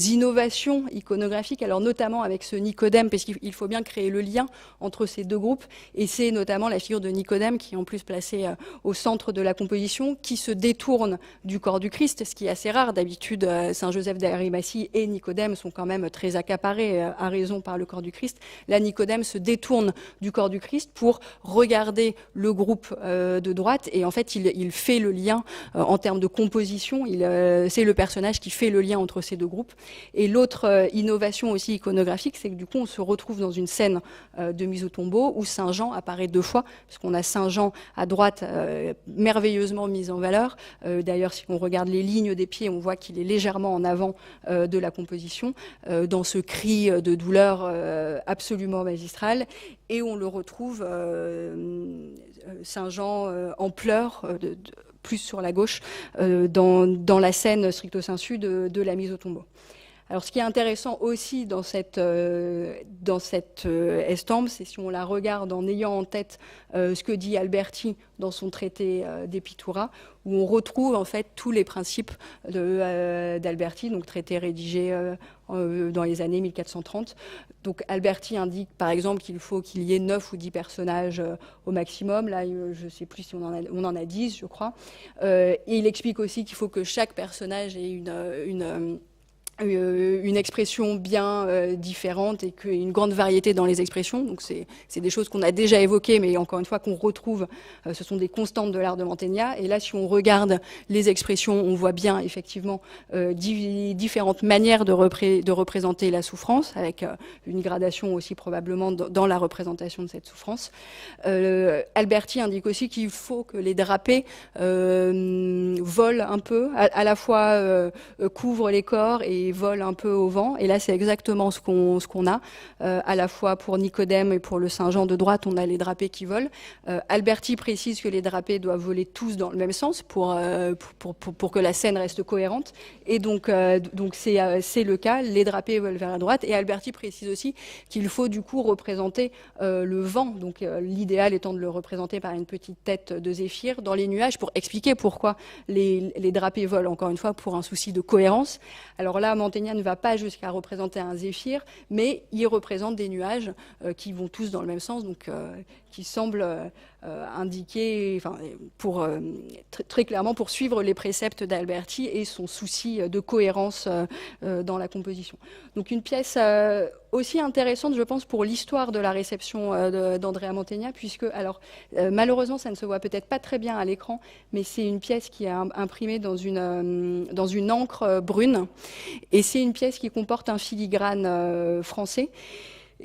innovations iconographiques, alors notamment avec ce Nicodème, parce qu'il faut bien créer le lien entre ces deux groupes, et c'est notamment la figure de Nicodème qui est en plus placée au centre de la composition, qui se détourne du corps du Christ, ce qui est assez rare. D'habitude, Saint Joseph d'Arimathie et Nicodème sont quand même très accaparés à raison par le corps du Christ. Là, Nicodème se détourne du corps du Christ pour regarder le groupe de droite, et en fait, il fait le lien en termes de composition. C'est le personnage qui fait le lien entre ces deux groupes. Et l'autre innovation aussi iconographique, c'est que du coup, on se retrouve dans une scène de mise au tombeau où Saint Jean apparaît deux fois, parce qu'on a Saint Jean à droite merveilleusement mis en valeur. D'ailleurs, si on regarde les lignes des pieds, on voit qu'il est légèrement en avant de la composition, dans ce cri de douleur absolument magistral. Et on le retrouve, Saint Jean en pleurs, plus sur la gauche, dans la scène stricto sensu de la mise au tombeau. Alors, ce qui est intéressant aussi dans cette estampe, c'est si on la regarde en ayant en tête ce que dit Alberti dans son traité d'Epitura, où on retrouve en fait tous les principes d'Alberti, donc traité rédigé dans les années 1430. Donc Alberti indique par exemple qu'il faut qu'il y ait 9 ou 10 personnages au maximum. Là, je ne sais plus si on en a 10, je crois. Et il explique aussi qu'il faut que chaque personnage ait une expression bien différente et une grande variété dans les expressions. Donc c'est des choses qu'on a déjà évoquées, mais encore une fois qu'on retrouve, ce sont des constantes de l'art de Mantegna. Et là, si on regarde les expressions, on voit bien effectivement différentes manières de représenter la souffrance, avec une gradation aussi probablement dans la représentation de cette souffrance. Alberti indique aussi qu'il faut que les drapés volent un peu, à la fois couvrent les corps et vole un peu au vent. Et là, c'est exactement ce qu'on a. À la fois pour Nicodème et pour le Saint-Jean de droite, on a les drapés qui volent. Alberti précise que les drapés doivent voler tous dans le même sens pour que la scène reste cohérente. Et donc c'est le cas. Les drapés volent vers la droite. Et Alberti précise aussi qu'il faut du coup représenter le vent. Donc l'idéal étant de le représenter par une petite tête de zéphyr dans les nuages pour expliquer pourquoi les drapés volent, encore une fois, pour un souci de cohérence. Alors là, Mantegna ne va pas jusqu'à représenter un zéphyr, mais il représente des nuages qui vont tous dans le même sens, donc qui semblent indiquer, très clairement pour suivre les préceptes d'Alberti et son souci de cohérence dans la composition. Donc une pièce aussi intéressante, je pense, pour l'histoire de la réception d'Andrea Mantegna, puisque, alors, malheureusement, ça ne se voit peut-être pas très bien à l'écran, mais c'est une pièce qui est imprimée dans une encre brune, et c'est une pièce qui comporte un filigrane français.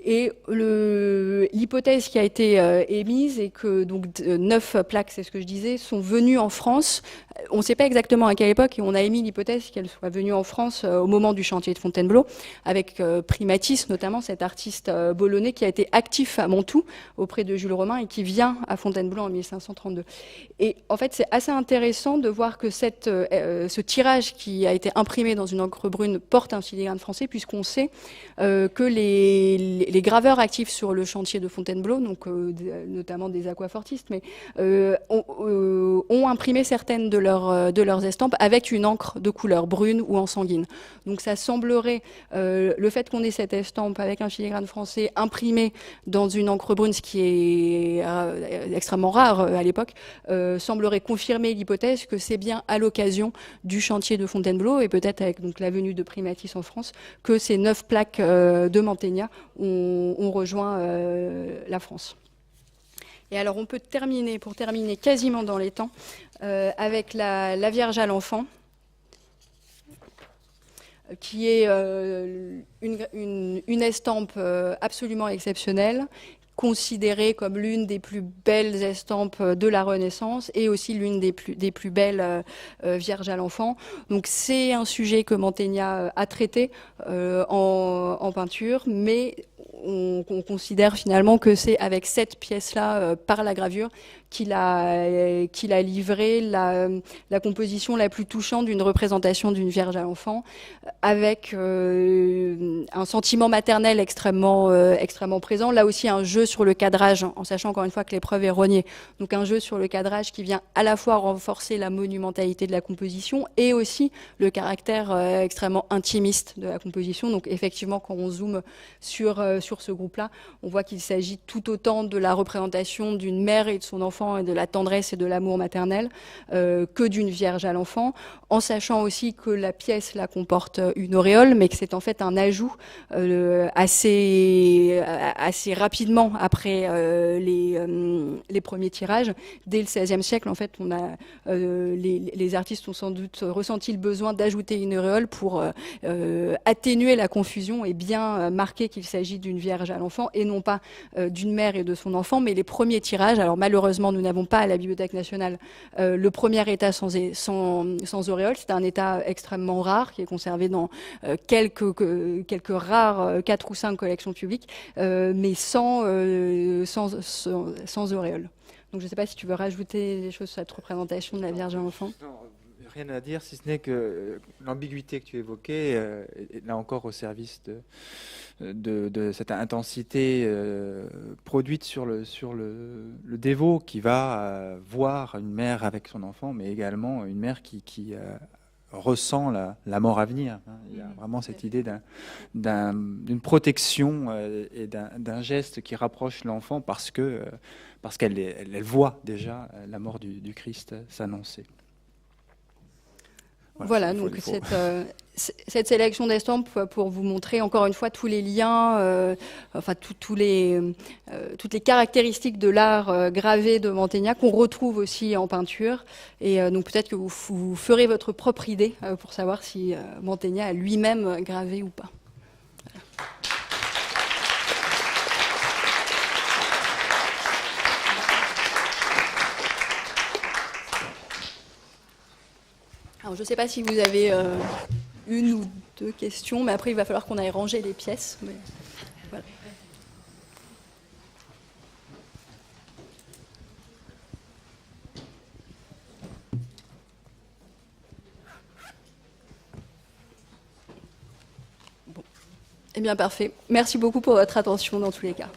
Et l'hypothèse qui a été émise est que donc 9 plaques, c'est ce que je disais, sont venues en France. On ne sait pas exactement à quelle époque, et on a émis l'hypothèse qu'elles soient venues en France au moment du chantier de Fontainebleau, avec Primatis, notamment cet artiste bolonais qui a été actif à Mantoue auprès de Jules Romain et qui vient à Fontainebleau en 1532. Et en fait, c'est assez intéressant de voir que ce tirage qui a été imprimé dans une encre brune porte un filigrane français, puisqu'on sait que les graveurs actifs sur le chantier de Fontainebleau, donc notamment des aquafortistes, mais ont imprimé certaines de leurs estampes avec une encre de couleur brune ou en sanguine. Donc ça semblerait, le fait qu'on ait cette estampe avec un filigrane français imprimé dans une encre brune, ce qui est extrêmement rare à l'époque, semblerait confirmer l'hypothèse que c'est bien à l'occasion du chantier de Fontainebleau et peut-être avec donc la venue de Primatis en France que ces 9 plaques de Mantegna ont rejoint la France. Et alors on peut terminer quasiment dans les temps, avec la Vierge à l'enfant, qui est une estampe absolument exceptionnelle, considérée comme l'une des plus belles estampes de la Renaissance et aussi l'une des plus belles Vierges à l'enfant. Donc c'est un sujet que Mantegna a traité en peinture, mais on considère finalement que c'est avec cette pièce-là, par la gravure, qu'il a livré la composition la plus touchante d'une représentation d'une Vierge à l'enfant, avec un sentiment maternel extrêmement présent. Là aussi, un jeu sur le cadrage, en sachant encore une fois que l'épreuve est rognée. Donc un jeu sur le cadrage qui vient à la fois renforcer la monumentalité de la composition et aussi le caractère extrêmement intimiste de la composition. Donc effectivement, quand on zoome sur ce groupe-là, on voit qu'il s'agit tout autant de la représentation d'une mère et de son enfant et de la tendresse et de l'amour maternel que d'une Vierge à l'enfant, en sachant aussi que la pièce là comporte une auréole, mais que c'est en fait un ajout assez rapidement après les premiers tirages. Dès le XVIe siècle, en fait, les artistes ont sans doute ressenti le besoin d'ajouter une auréole pour atténuer la confusion et bien marquer qu'il s'agit d'une Vierge à l'enfant et non pas d'une mère et de son enfant. Mais les premiers tirages, alors malheureusement, nous n'avons pas à la Bibliothèque nationale le premier état sans auréole. C'est un état extrêmement rare qui est conservé dans quelques rares 4 ou 5 collections publiques, mais sans auréole. Donc je ne sais pas si tu veux rajouter des choses sur cette représentation de la Vierge à l'enfant. Non, rien à dire, si ce n'est que l'ambiguïté que tu évoquais est là encore au service de cette intensité produite sur le dévot qui va voir une mère avec son enfant, mais également une mère qui ressent la mort à venir. Il y a vraiment cette idée d'une protection et d'un geste qui rapproche l'enfant parce qu'elle voit déjà la mort du Christ s'annoncer. Voilà, donc cette sélection d'estampes pour vous montrer encore une fois tous les liens, toutes les caractéristiques de l'art gravé de Mantegna qu'on retrouve aussi en peinture. Et donc peut-être que vous ferez votre propre idée pour savoir si Mantegna a lui-même gravé ou pas. Alors, je ne sais pas si vous avez une ou deux questions, mais après, il va falloir qu'on aille ranger les pièces. Mais voilà. Bon. Eh bien, parfait. Merci beaucoup pour votre attention dans tous les cas.